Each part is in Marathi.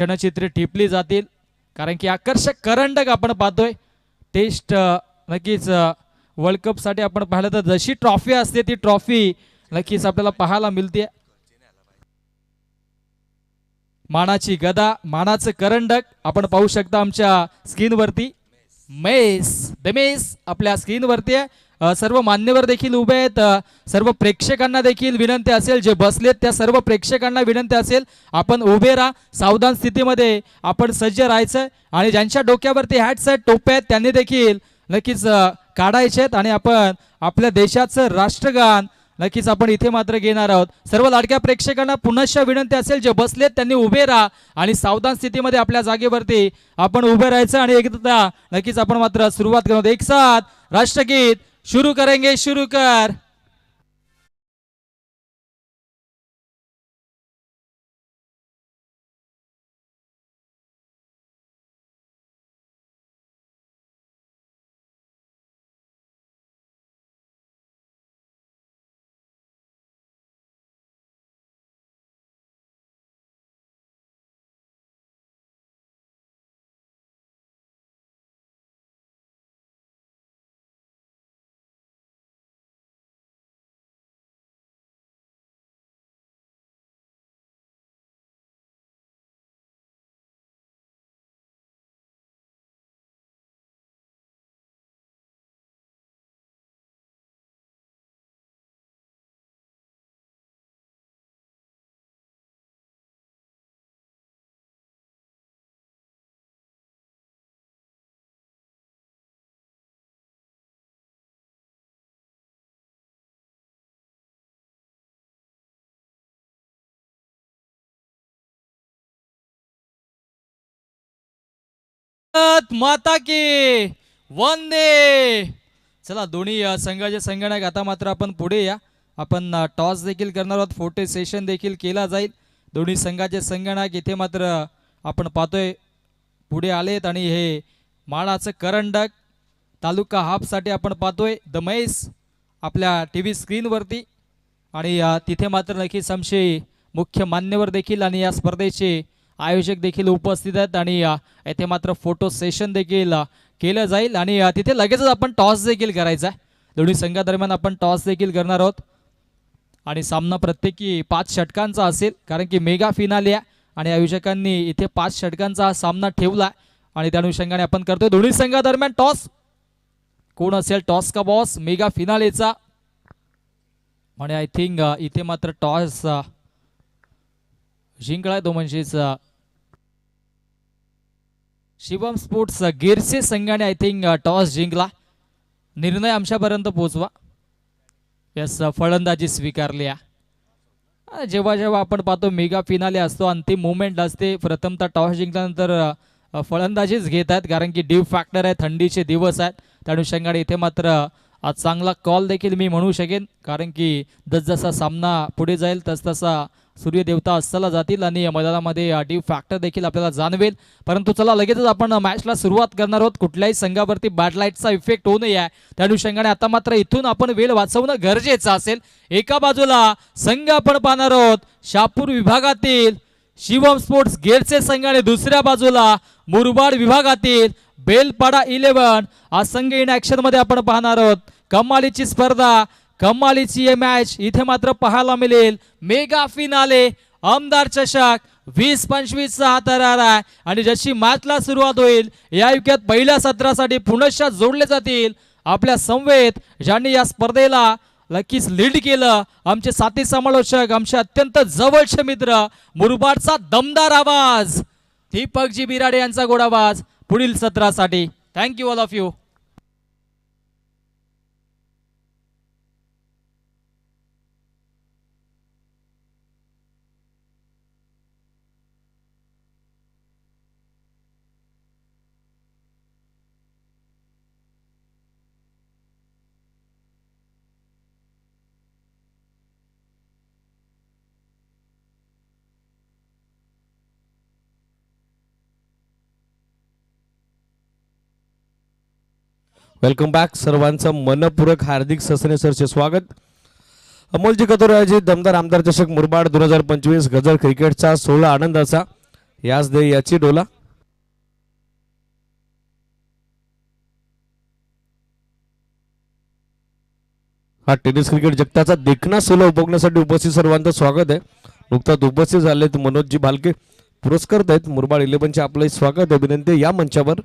क्षणचित्रे टिपली जातील कारण की आकर्षक करंडक आपण पाहतोय। टेस्ट नक्कीच वर्ल्ड कप साठी आपण पाहिलं तर जशी ट्रॉफी असते ती ट्रॉफी नक्कीच आपल्याला पाहायला मिळते। मानाची गदा मानाचं करंडक आपण पाहू शकता आमच्या स्क्रीनवरती। मेस आपल्या स्क्रीनवरती आहे। सर्व मान्यवर देखील उभे आहेत। सर्व प्रेक्षकांना देखील विनंती असेल जे बसलेत त्या सर्व प्रेक्षकांना विनंती असेल आपण उभे राहा, सावधान स्थितीमध्ये आपण सज्ज राहायचं आणि ज्यांच्या डोक्यावरती हॅट्स आहेत टोप्या आहेत त्यांनी देखील नक्कीच काढायचे आहेत आणि आपण आपल्या देशाचं राष्ट्रगान नक्कीच आपण इथे मात्र घेणार आहोत। सर्व लाडक्या प्रेक्षकांना पुनश्च विनंती असेल जे बसलेत त्यांनी उभे राहा आणि सावधान स्थितीमध्ये आपल्या जागेवरती आपण उभे राहायचं आणि एकदा नक्कीच आपण मात्र सुरुवात करू। एक साथ राष्ट्रगीत शुरू करेंगे, शुरू कर। माता की वंदे। चला दोन्ही संघाचे संगणक आता मात्र आपण पुढे या। आपण टॉस देखील करणार आहोत, फोटो सेशन देखील केला जाईल। दोन्ही संघाचे संगणक इथे मात्र आपण पाहतोय पुढे आलेत आणि हे मानाचं करंडक तालुका हाफ साठी आपण पाहतोय द मैस आपल्या टीव्ही स्क्रीनवरती आणि तिथे मात्र नक्कीच आमचे मुख्य मान्यवर देखील आणि या स्पर्धेचे आयोजक देखील उपस्थित आहेत आणि येथे मात्र फोटो सेशन देखील केलं जाईल आणि तिथे लगेचच आपण टॉस देखील करायचा आहे। दोन्ही संघादरम्यान आपण टॉस देखील करणार आहोत आणि सामना प्रत्येकी 5 षटकांचा असेल कारण की मेगा फिनाले आहे आणि आयोजकांनी इथे 5 षटकांचा हा सामना ठेवला आणि त्या अनुषंगाने आपण करतोय। दोन्ही संघादरम्यान टॉस कोण असेल टॉस का बॉस मेगा फिनालेचा आणि आय थिंक इथे मात्र टॉस जिंकलाय तो म्हणजेच शिवम स्पोर्ट्स गिरसे संघाने आय थिंक टॉस जिंकला। निर्णय आमच्यापर्यंत पोहोचवा। यस फलंदाजी स्वीकारली आहे। जेव्हा जेव्हा आपण पाहतो मेगा फिनाले असतो अंतिम मुवमेंट असते प्रथमतः टॉस जिंकल्यानंतर फलंदाजीच घेत आहेत कारण की ड्यू फॅक्टर आहे, थंडीचे दिवस आहेत त्या अनुषंगाने इथे मात्र आज चांगला कॉल देखील मी म्हणू शकेन कारण की जसजसा सामना पुढे जाईल तसतसा सूर्यदेवता अस्ताला जातील आणि मैदानामध्ये ड्यू फॅक्टर देखील आपल्याला जाणवेल। परंतु चला लगेचच आपण मॅचला सुरुवात करणार आहोत। कुठल्याही संघावरती बॅड लाईटचा इफेक्ट होऊ नये त्या अनुषंगाने आता मात्र इथून आपण वेळ वाचवणं गरजेचं असेल। एका बाजूला संघ आपण पाहणार आहोत शहापूर विभागातील शिवम स्पोर्ट्स गेरचे संघ आणि दुसऱ्या बाजूला मुरबाड विभागातील बेलपाडा 11 हा संघ इन ऍक्शन मध्ये आपण पाहणार आहोत। कमालीची स्पर्धा कमालीची हे मॅच इथे मात्र पाहायला मिळेल। मेगा फिनाले आमदार चषक 20-25 चा हा थरार आहे आणि जशी मॅचला सुरुवात होईल या युगात पहिल्या सत्रासाठी पुनश्च जोडले जातील आपल्या समवेत ज्यांनी या स्पर्धेला नक्कीच लीड केलं आमचे साथी समालोचक आमचे अत्यंत जवळचे मित्र मुरबाडचा दमदार आवाज दीपकजी बिराडे यांचा गोड आवाज पुढील सत्रासाठी। Thank you all of you. Welcome back. सर्वांचं मनपूर्वक हार्दिक ससने सरचे स्वागत। अमोलजी कतोरे आयोजित दमदार आमदार चषक मुरबाड 2025 गजर क्रिकेटचा 16 आनंदाचा याच दे याची डोला. हा टेनिस क्रिकेट जगताचा देखणा सोला उपभोगण्यासाठी उपस्थित सर्वांचं स्वागत आहे. नुकताच उपस्थित झालेत मनोजजी भालके पुरस्कृत आहेत. मुरबाड 11चे आपलं स्वागत आहे. विनंती आहे या मंचावर.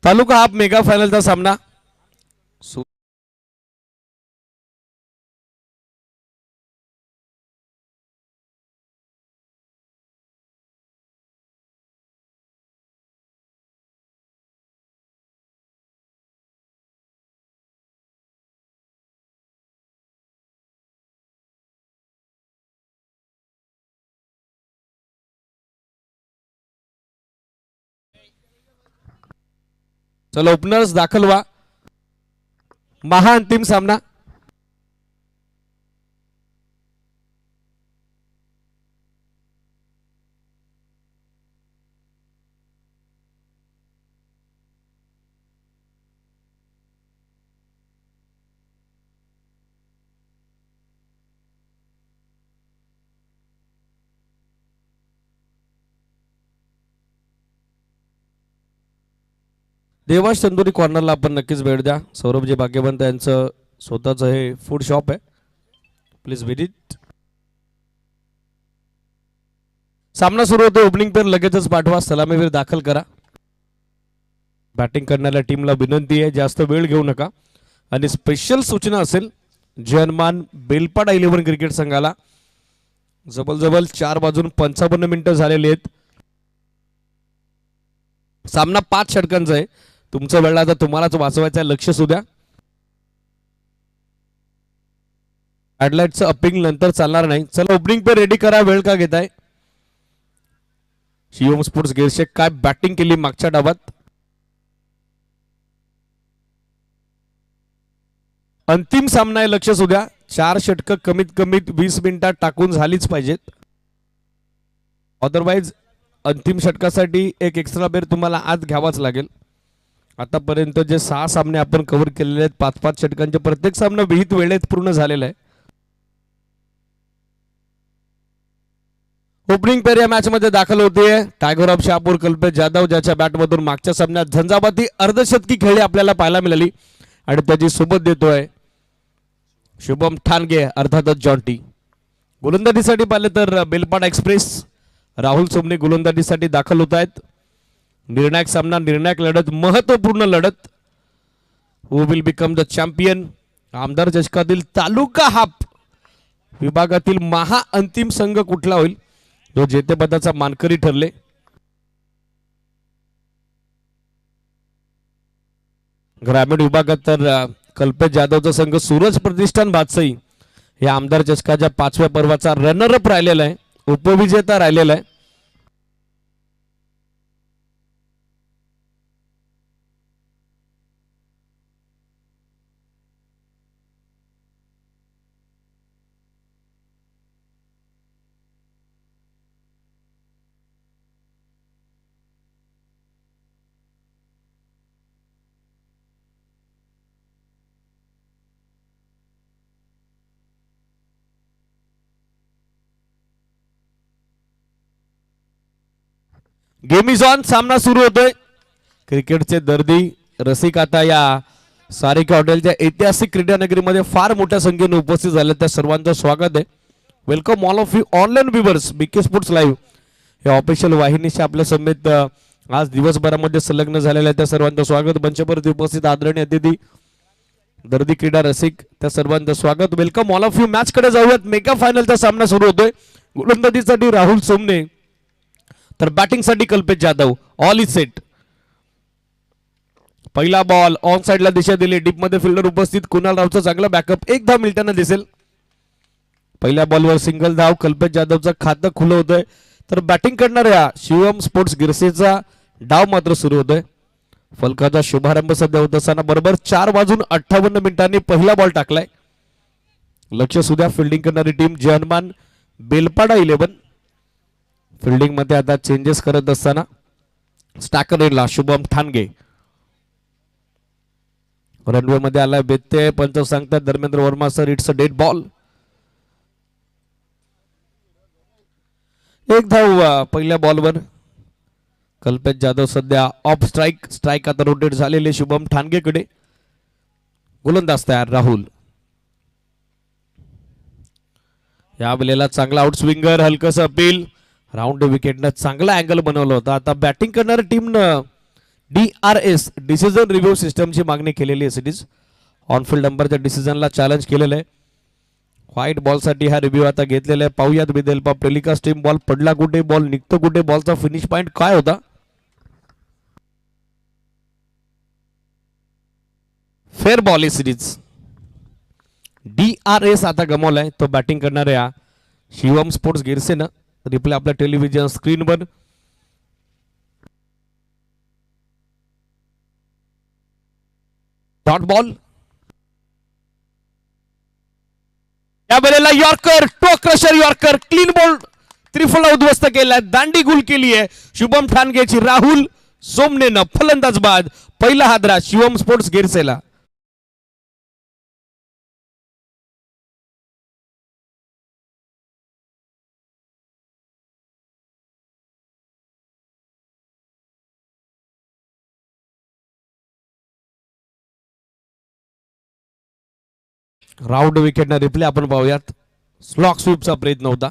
तालुका हाफ मेगा फायनलचा सामना चला ओपनर्स दाखल व्हा. महाअंतिम सामना देवाश तंदुरी कॉर्नरला आपण नक्कीच भेट द्या. सौरभजी भाग्यवंत यांचं स्वतःचं हे फूड शॉप आहे. Please visit. सामना सुरू होतो. ओपनिंग पेअर लगेचच पाठवा. सलामीवीर दाखल करा. बॅटिंग करणाऱ्या टीमला विनंती आहे जास्त वेळ घेऊ नका. आणि स्पेशल सूचना असेल जयमान बेलपाडा 11 क्रिकेट संघाला जबल 4 वाजून 55 मिनिटं झालेली आहेत. सामना 5 षटकांचा आहे. तुमचा वेळ आता तुम्हालाच वाचवायचा. लक्ष असू द्या. हॅडलाईटचं अपिंग नंतर चालणार नाही. चला ओपनिंग पे रेडी करा. वेळ का घेताय. शिवम स्पोर्ट्स गिरशे काय बॅटिंग केली मागच्या डावात. अंतिम सामना आहे. लक्ष असू द्या. 4 षटकं कमीत कमी 20 मिनिटात टाकून झालीच पाहिजेत. अदरवाईज अंतिम षटकासाठी एक एक्स्ट्रा बेर तुम्हाला आज घ्यावाच लागेल. आतापर्यंत जे 6 सामने आपण कव्हर केलेले आहेत 5-5 षटकांचे प्रत्येक सामना विहित वेळेत पूर्ण झालेला आहे. ओपनिंग पेअर या मॅच मध्ये दाखल होते टायगर ऑफ शहापूर कल्पेश जाधव, ज्याच्या बॅटमधून मागच्या सामन्यात झंझावाती अर्धशतकी खेळी आपल्याला पाहायला मिळाली आणि त्याची सोबत देतोय शुभम ठाणगे अर्थातच जॉन्टी. गोलंदाजीसाठी पाहिले तर बेलपाडा एक्सप्रेस राहुल सोमने गोलंदाजीसाठी दाखल होत आहेत. निर्णायक सामना, निर्णायक लढत, महत्वपूर्ण लढत. हु विल बिकम द चॅम्पियन. आमदार चषकातील तालुका हाफ विभागातील महाअंतिम संघ कुठला होईल जो जेतेपदाचा मानकरी ठरले. ग्रामीण विभागात तर कल्पेश जाधवचा संघ सूरज प्रतिष्ठान भातसई हे आमदार चषकाच्या 5व्या पर्वाचा रनरअप राहिलेला आहे. उपविजेता राहिलेला आहे. Game is on. सामना सुरू होतोय. क्रिकेटचे दर्दी रसिक आता या सारिका हॉटेलच्या ऐतिहासिक क्रीडा नगरीमध्ये फार मोठ्या संख्येने उपस्थित झाले. त्या सर्वांचं स्वागत आहे. Welcome all of you online viewers. BK sports live या ऑफिशियल वाहिनीशी आपल्या समेत आज दिवसभरामध्ये संलग्न झालेल्या त्या सर्वांचं स्वागत. मंचवरती उपस्थित आदरणीय अतिथी दर्दी क्रीडा रसिक त्या सर्वांचं स्वागत. Welcome all of you. Match कडे जाऊयात. मेगा फायनलचा सामना सुरू होतोय. गोलंदाजीसाठी राहुल सोमने तर बॅटिंग साठी Kalpesh Jadhav. All is set. पहिला बॉल ऑन साइडला दिशा दिली. डीप मध्ये फिल्डर उपस्थित. कुणाल रावचा चांगला बॅकअप. एक धाव मिळताना दिसेल. पहिल्या बॉलवर सिंगल धाव. कल्पेश जाधवचं खातं खुलं होतंय. तर बॅटिंग करणाऱ्या शिवम स्पोर्ट्स गिरसेचा डाव मात्र सुरू होतोय. फलकाचा शुभारंभ सध्या होत असताना बरोबर 4:58 पहिला बॉल टाकलाय. लक्ष सुद्धा फिल्डिंग करणारी टीम जय हनुमान बेलपाडा 11. फिल्डिंग मध्ये आता चेंजेस करत असताना स्टॅकरला शुभम ठाणगे. रनवे मध्ये आलाय बेत्ते. पंच सांगतात Dharmendra Verma sir it's a dead ball. एक धाव पहिल्या बॉलवर. कल्पेश जाधव सध्या ऑफ स्ट्राईक आता रोटेट झालेले शुभम ठाणगेकडे. गोलंदाज तयार राहुल. या वेळेला चांगला आउट स्विंगर. हलकस अपील. राऊंड विकेटनं चांगला अँगल बनवला होता. आता बॅटिंग करणाऱ्या टीमनं DRS डिसिजन रिव्ह्यू सिस्टमची मागणी केलेली आहे. सिटीज ऑनफिल्ड नंबरच्या डिसिजनला चॅलेंज केलेलं आहे. व्हाईट बॉलसाठी हा रिव्ह्यू आता घेतलेला आहे. पाहूयात विदेल्पा टेलिकास्ट टीम बॉल पडला कुठे, बॉल निघतो कुठे, बॉलचा फिनिश पॉइंट काय होता. Fair ball series. DRS आता गमावलाय तो बॅटिंग करणाऱ्या शिवम स्पोर्ट्स गिरसेनं. रिप्ले आपल्या टेलिव्हिजन स्क्रीनवर. Dot ball. या वेळेला yorker, toe crusher yorker, clean ball त्रिफला उद्ध्वस्त केलाय. दांडी गुल केली आहे शुभम ठाणगेची. राहुल सोमनेनं फलंदाज बाद. पहिला हादरा शिवम स्पोर्ट्स गिरसेला. राऊंड विकेटनं रिप्ले आपण पाहूयात. स्लॉक स्वीपचा प्रयत्न होता.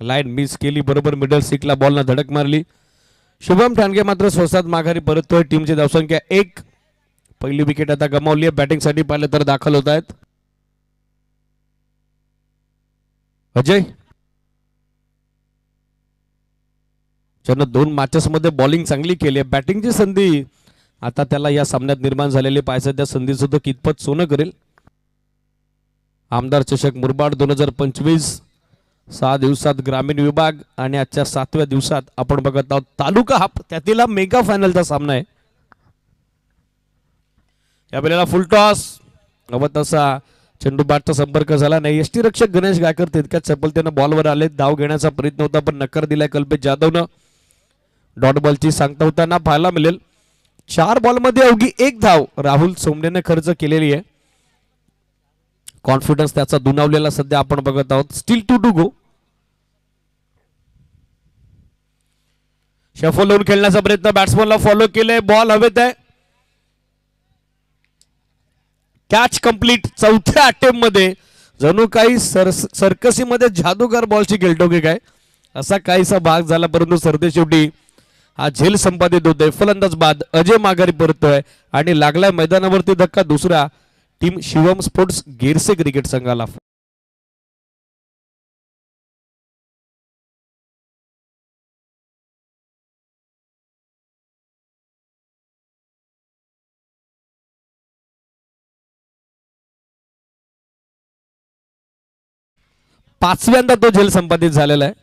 लाईन मिस केली. बरोबर मिडल सीटला बॉलनं धडक मारली. शुभम ठाणगे मात्र स्वस्तात माघारी परततोय. टीमची धावसंख्या 1. पहिली विकेट आता गमावली आहे. बॅटिंगसाठी पाहिलं तर दाखल होत आहेत अजय. ज्यानं 2 मॅचेस मध्ये बॉलिंग चांगली केली आहे. बॅटिंगची संधी आता त्याला या सामन्यात निर्माण झालेली पाहिजे. त्या संधीचं तो कितपत सोनं करेल. आमदार चषक मुरबाड 2025 6 दिवसात ग्रामीण विभाग आणि आजच्या 7व्या दिवसात आपण बघत आहोत तालुका हाफ त्यातील मेगा फायनलचा सामना आहे. या वेळेला फुल टॉस. हवं तसा चेंडू बॅटचा संपर्क झाला नाही. यष्टी रक्षक गणेश गायकर तितक्याच चपलतेनं बॉलवर आले. धाव घेण्याचा प्रयत्न होता पण नकार दिलाय कल्पेश जाधवनं. डॉट बॉलची सांगता होताना पाहायला मिळेल. 4 बॉलमध्ये अवघी 1 धाव राहुल सोमनेने खर्च केलेली आहे. कॉन्फिडन्स त्याचा दुणावलेला सध्या आपण बघत आहोत. Steel 2 to go. शफल लावून खेळण्याचा प्रयत्न. बॅट्समनला फॉलो केले. बॉल हवेत आहे. Catch complete. चौथ्या अटेम्प्ट मध्ये जणू काही सर्कसीमध्ये जादूगार बॉलची खेळतो काय असा काहीसा भाग झाला. परंतु सरते शेवटी हा झेल संपादित होतोय. फलंदाज बाद. अजय माघारी परतोय आणि लागलाय मैदानावरती धक्का दुसरा टीम शिवम स्पोर्ट्स गिरसे क्रिकेट संघाला. पाचव्यांदा तो झेल संपादित झालेला आहे.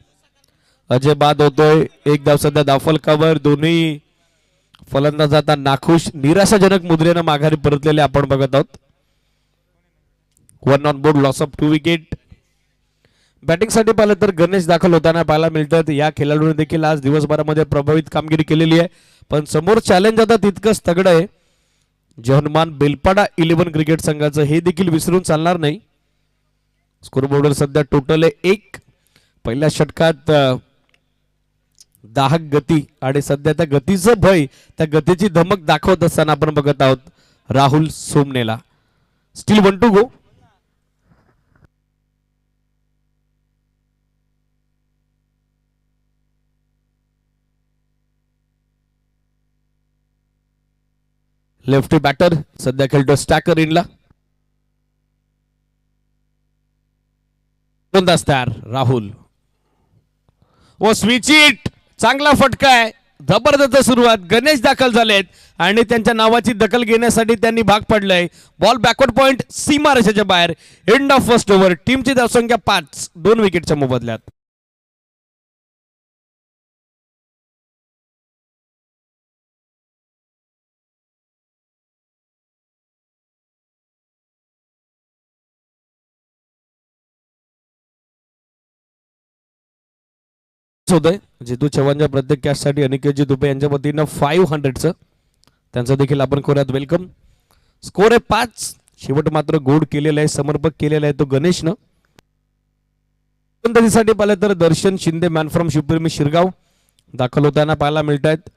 अजय बाद होतोय. 1 धाव सध्या धावफलकावर. दोन्ही फलंदाज आता नाखुश निराशाजनक मुद्रेनं माघारी परतलेले आपण बघत आहोत. 1 on board. Loss of 2 wicket. Batting साठी पाहिलं तर गणेश दाखल होताना पाहायला मिळतात. या खेळाडूने देखील आज दिवसभरामध्ये प्रभावित कामगिरी केलेली आहे. पण समोर चॅलेंज आता तितकंच तगड आहे. जय हनुमान बेलपाडा 11 क्रिकेट संघाचं हे देखील विसरून चालणार नाही. स्कोरबोर्डवर सध्या टोटल आहे 1. पहिल्या षटकात दाहक गती आणि सध्या त्या गतीचं भय त्या गतीची धमक दाखवत असताना आपण बघत आहोत राहुल सोमनेला. Still 1 to go. Lefty batter सध्या खेळतो स्टॅकर इनला. तयार राहुल व स्विच इट. चांगला फटका आहे. जबरदस्त सुरुवात. गणेश दाखल झालेत आणि त्यांच्या नावाची दखल घेण्यासाठी त्यांनी भाग पडलंय. बॉल बॅकवर्ड पॉइंट सीमारेषेच्या बाहेर. End of first over. टीमची धावसंख्या 5, 2 विकेटच्या मोबदल्यात. होतंय जितू चव्हाणच्या प्रत्येक कॅचसाठी अनिकेतजी दुबे यांच्या वतीनं 500चं त्यांचं देखील आपण करूयात वेलकम. स्कोर आहे 5. शेवट मात्र गोड केलेला आहे, समर्पक केलेला आहे तो गणेशनं. साठी पाहिलं तर दर्शन शिंदे मॅन फ्रॉम शिवप्रेमी शिरगाव दाखल होताना पाहायला मिळत आहेत.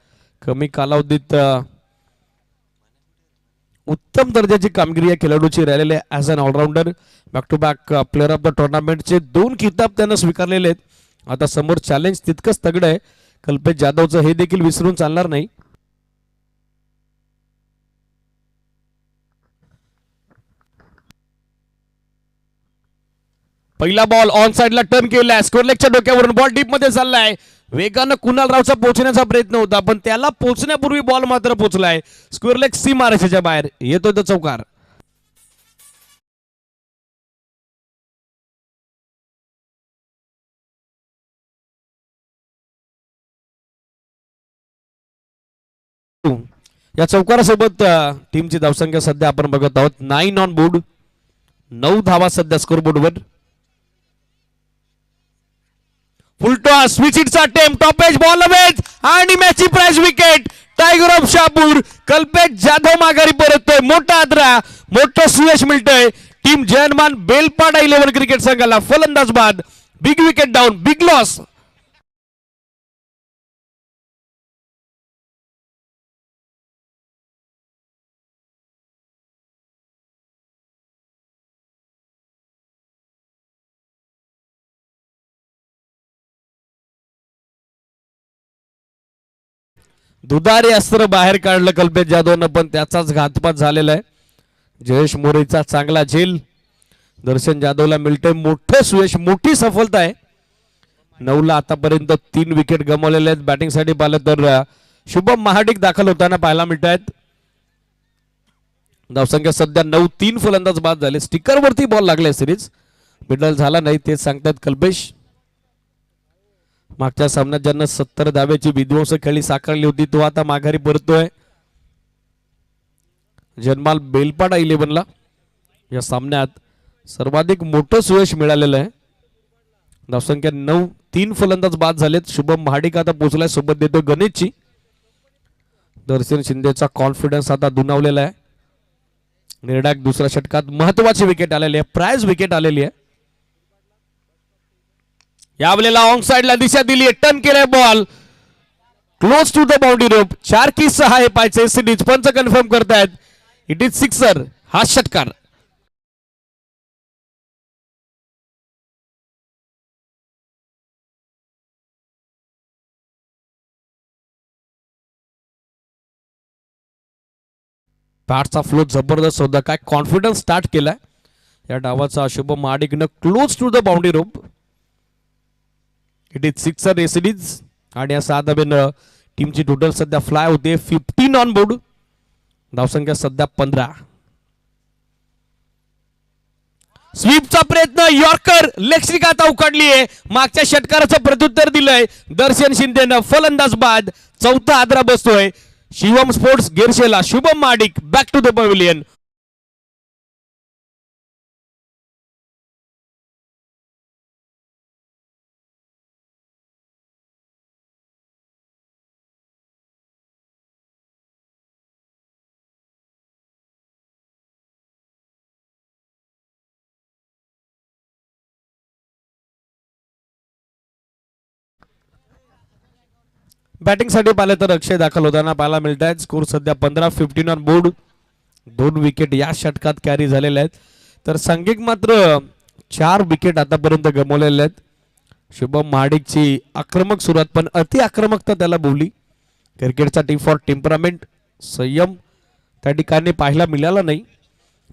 कमी कालावधीत उत्तम दर्जाची कामगिरी या खेळाडूची राहिलेली आहे. As an allrounder back to back player of the टुर्नामेंटचे 2 किताब त्यानं स्वीकारलेले आहेत. आता समोर चॅलेंज तितकंच तगड आहे कल्पेश जाधवचं, हे देखील विसरून चालणार नाही. पहिला बॉल ऑन साइडला टर्न केलाय. स्कोरलेगच्या डोक्यावरून बॉल डीप मध्ये चाललाय. वेगानं कुणाल रावचा पोहोचण्याचा प्रयत्न होता पण त्याला पोहोचण्यापूर्वी बॉल मात्र पोहोचलाय. स्कोरलेग सीमारेषेच्या बाहेर. येतोय तो चौकार. या चौकारासोबत टीमची धावसंख्या सध्या आपण बघत आहोत 9 ऑन बोर्ड. 9 धावा सध्या स्कोरबोर्डवर. फुलटॉस स्विचिटचा attempt. Top edge ball away आणि मॅचची prize wicket. Tiger of Shapur Kalpesh Jadhav माघारी परततोय. मोठा आदरा, मोठं सुयश मिळतंय टीम जयनमान बेलपाडा 11 क्रिकेट संघाला. फलंदाज बाद. Big wicket down, big loss. दुधारी अस्त्र बाहेर काढलं कल्पेश जाधवनं पण त्याचाच घातपात झालेला आहे. जयेश मोरेचा चांगला झेल. दर्शन जाधवला मिळते मोठं सुयश, मोठी सफलता आहे. 9ला आतापर्यंत 3 विकेट गमावलेले आहेत. बॅटिंगसाठी पाहिलं तर शुभम महाडिक दाखल होताना पाहायला मिळत आहेत. धावसंख्या सध्या 9. 3 फलंदाज बाद झाले. स्टिकरवरती बॉल लागले. सिरीज मिडल झाला नाही तेच सांगतात कल्पेश. मागच्या सामन्यात ज्यांना 70 धाव्याची विध्वंस खेळी साकारली होती तो आता माघारी परतोय. जनमाल बेलपाडा 11ला या सामन्यात सर्वाधिक मोठं सुयश मिळालेलं आहे. धावसंख्या 9. 3 फलंदाज बाद झालेत. शुभम महाडिक आता पोहोचलाय. सोबत देतो गणेशची. दर्शन शिंदेचा कॉन्फिडन्स आता दुणावलेला आहे. निर्णायक दुसऱ्या षटकात महत्वाची विकेट आलेली आहे. प्राइज विकेट आलेली आहे. यावेळेला ऑन साइडला दिशा दिली आहे. टर्न केलाय ball close to the boundary rope. 4 की 6 हे पाहिजे. सिरीज पंच कन्फर्म करतायत. It is sixer. हा षटकार. बॅटचा फ्लो जबरदस्त होता. काय कॉन्फिडन्स स्टार्ट केलाय या डावाचा शुभम महाडिकनं. Close to the boundary rope. It is sixer a series. आणि या 6 धाब्यानं टीमची टोटल सध्या फ्लाय होते 15 ऑन बोर्ड. धावसंख्या सध्या 15. स्वीपचा प्रयत्न. यॉर्कर लेग आता उकाडली आहे. मागच्या षटकाराचं प्रत्युत्तर दिलंय दर्शन शिंदेनं. फलंदाज बाद. 4था आदरा बसतोय शिवम स्पोर्ट्स गिरशेला. Shubham Mahadik back to the pavilion. बॅटिंगसाठी पाहिलं तर अक्षय दाखल होताना पाहायला मिळत आहेत. स्कोर सध्या 15. 15 ऑन बोर्ड. 2 विकेट या षटकात कॅरी झालेल्या आहेत. तर सांघिक मात्र 4 विकेट आतापर्यंत गमावलेल्या आहेत. शुभम महाडिकची आक्रमक सुरुवात पण अति आक्रमकता त्याला बोलली. क्रिकेटचा टीम फॉर टेम्परामेंट, संयम त्या ठिकाणी पाहायला मिळाला नाही.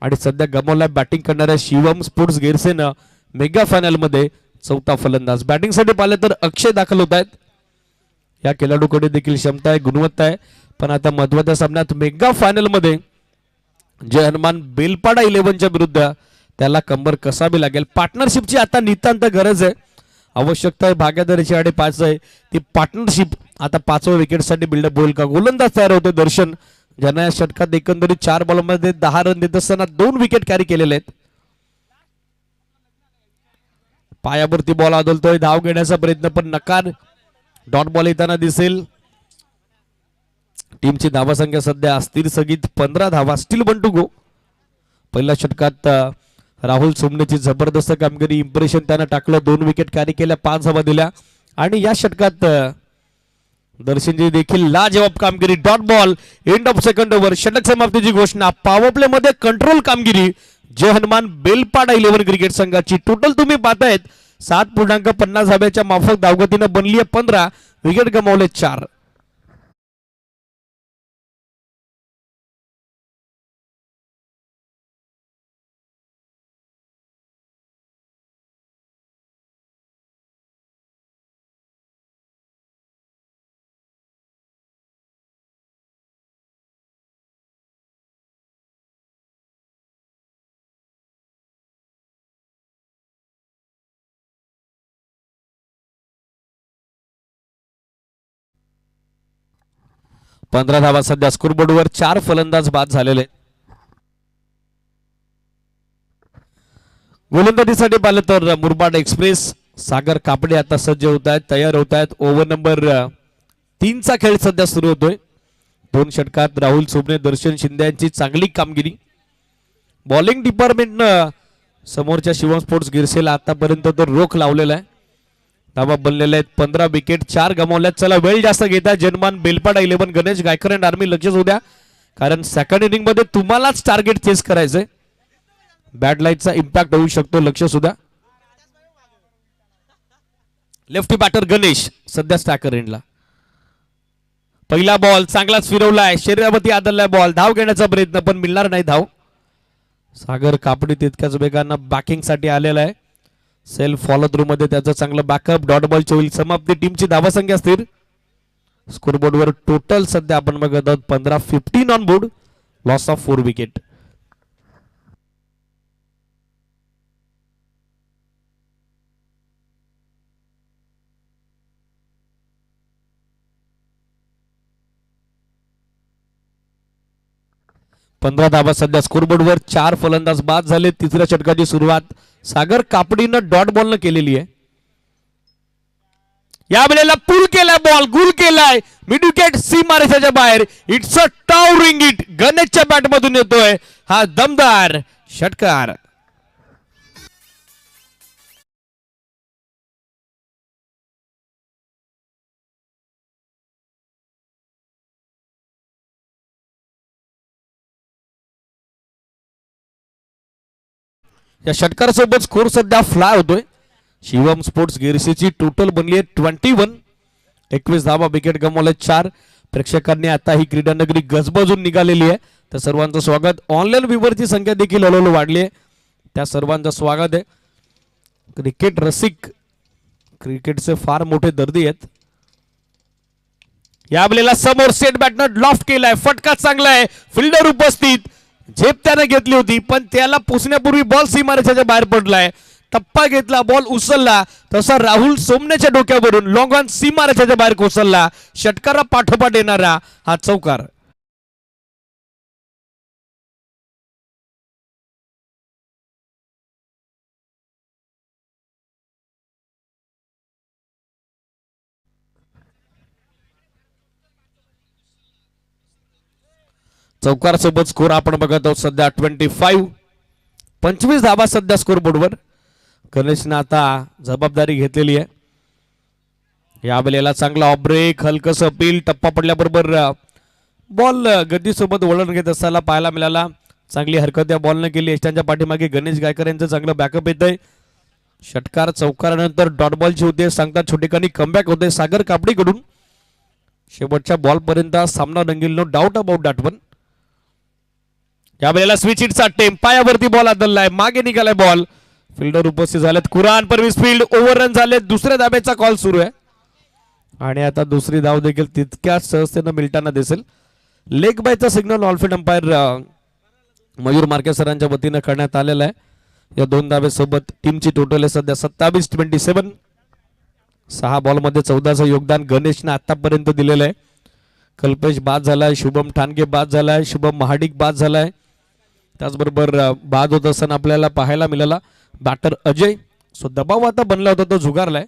आणि सध्या गमावला बॅटिंग करणाऱ्या शिवम स्पोर्ट्स गिरसेनं मेगा फायनल मध्ये 4था फलंदाज. बॅटिंगसाठी पाहिलं तर अक्षय दाखल होत आहेत. या खेळाडूकडे देखील क्षमता आहे, गुणवत्ता आहे. पण आता महत्वाच्या सामन्यात मेगा फायनल मध्ये जय हनुमान बेलपाडा 11च्या विरुद्ध त्याला कंबर कसावी लागेल. पार्टनरशिपची आता नितांत गरज आहे, आवश्यकता आहे. भाग्यदारीची 5.5 आहे ती पार्टनरशिप. आता 5व्या विकेटसाठी बिल्डअप होईल का? गोलंदाज तयार होते दर्शन, ज्यांना या षटकात एकंदरीत 4 बॉलमध्ये 10 रन देत असताना 2 विकेट कॅरी केलेले आहेत. पायावरती बॉल आदळतोय, धाव घेण्याचा प्रयत्न पण नकार. डॉट बॉल येताना दिसेल. टीमची धावासंख्या सध्या अस्थिर स्थगित 15 धावा, स्टील 1 टू गो. पहिल्या षटकात राहुल सोमनेची जबरदस्त कामगिरी, इम्प्रेशन त्यानं टाकलं. 2 विकेट कॅरी केल्या, 5 धावा दिल्या. आणि या षटकात दर्शनची देखील लाजवाब कामगिरी. Dot ball, end of second over, षटक समाप्तीची घोषणा. पॉवर प्ले मध्ये कंट्रोल कामगिरी जय हनुमान बेलपाडा 11 क्रिकेट संघाची. टोटल तुम्ही पाहतायत 7.50 धाब्याच्या माफक धावगतीनं बनली आहे 15, विकेट गमावले 4. पंधरा धावा सध्या स्कोरबोर्डवर. 4 फलंदाज बाद झालेले. गोलंदाजीसाठी पाहिलं तर मुरबाड एक्सप्रेस सागर कापडे आता सज्ज होत आहेत, तयार होत आहेत. ओव्हर नंबर 3चा खेळ सध्या सुरू होतोय. 2 षटकात राहुल सोमने, दर्शन शिंदे यांची चांगली कामगिरी. बॉलिंग डिपार्टमेंटनं समोरच्या शिवम स्पोर्ट्स गिरसेला आतापर्यंत तर रोख लावलेला आहे. धावा बनलेल्या आहेत, 15 विकेट, 4 गमावल्यात. चला वेळ जास्त घेता जनमान बेलपाडा 11 गणेश गायकर अँड आर्मी लक्षच होऊ द्या, कारण सेकंड इनिंग मध्ये तुम्हालाच टार्गेट चेस करायचंय. बॅट लाईटचा इम्पॅक्ट होऊ शकतो, लक्ष सुद्धा. लेफ्टी बॅटर गणेश सध्या स्टॅकर एंडला. पहिला बॉल चांगलाच फिरवलाय, शरीरावरती आदळलाय बॉल. धाव घेण्याचा प्रयत्न पण मिळणार नाही धाव. सागर कापडी तितक्याच वेगानं बॅकिंग साठी आलेला आहे. सेल्फ फॉलो थ्रू मध्ये त्याचं चांगलं बॅकअप. डॉट बॉल होईल समाप्ती. टीमची धावासंख्या स्थिर. स्कोरबोर्डवर टोटल सध्या आपण बघत आहोत 15, 15 on board, loss of 4 wicket. पंधरा धावा सध्या स्कोरबोर्डवर. 4 फलंदाज बाद झाले. तिसऱ्या षटकाची सुरुवात सागर कापडीनं डॉट बॉलनं केलेली आहे. या वेळेला पुल केलाय बॉल, गुल केलाय, मिड विकेट सीमारेषेच्या बाहेर. It's a towering hit. गणेशच्या बॅट मधून येतोय हा दमदार षटकार. या षटकारासोबत स्कोर सध्या फ्लाय होतोय. शिवम स्पोर्ट्स गिरसीची टोटल बनली आहे 21. 21 धावा, विकेट गमावले 4. प्रेक्षकांनी आता ही क्रीडा नगरी गजबजून निघालेली आहे. त्या सर्वांचं स्वागत. ऑनलाईन व्ह्यूवरची संख्या देखील हळूहळू वाढली आहे, त्या सर्वांचं स्वागत आहे. क्रिकेट रसिक, क्रिकेटचे फार मोठे दर्दी आहेत. या वेळेला समोर सेट बॅटनं लॉफ्ट केलाय, फटका चांगला आहे, फिल्डर उपस्थित. झेप त्याने घेतली होती पण त्याला पोचण्यापूर्वी बॉल सीमारेषेच्या बाहेर पडलाय. टप्पा घेतला, बॉल उचलला, तसा राहुल सोमनेच्या डोक्यावरून लॉंग ऑन सीमारेषेच्या बाहेर कोसळला. षटकारा पाठोपाठ येणारा हा चौकार. चौकार सोबत स्कोर आपण बघत आहोत सध्या 25. 25 धावा सध्या स्कोर बोर्डवर. गणेशने आता जबाबदारी घेतलेली आहे. या वेळेला चांगला ऑफ ब्रेक, हलकस अपील, टप्पा पडल्याबरोबर बॉल गतीसोबत वळण घेत असताना पाहायला मिळाला. चांगली हरकत या बॉलने केली. यष्टांच्या पाठीमागे गणेश गायकर यांचं चांगलं बॅकअप येतंय. षटकार चौकारानंतर डॉट बॉलची होते, सांगतात छोटेखानी कमबॅक होते सागर कापडीकडून. शेवटच्या बॉल पर्यंत सामना रंगील, no doubt about that one. या वेळेला स्विच हिटचा अटेम्प्ट, पायावरती बॉल आदळलाय, मागे निघालाय बॉल. फिल्डर उपस्थित झालेत. कुरान परवीस फील्ड, ओव्हर रन झाले. दुसऱ्या धाब्याचा कॉल सुरू आहे. आणि आता दुसरी धाव देखील तितक्याच सहजतेनं मिळताना दिसेल. लेग बायचा सिग्नल ऑलफिट अंपायर मयूर मार्के सरांच्या वतीनं करण्यात आलेला आहे. या दोन धावेसोबत टीमची टोटल आहे सध्या 27-27. 6 बॉलमध्ये 14चं योगदान गणेशने आतापर्यंत दिलेलं आहे. कल्पेश बाद झालाय, शुभम ठाणगे बाद झालाय, शुभम महाडिक बाद झालाय. त्याचबरोबर बाद होत असताना आपल्याला पाहायला मिळाला बॅटर अजय. सो दबाव आता बनला होता तो झुगारलाय.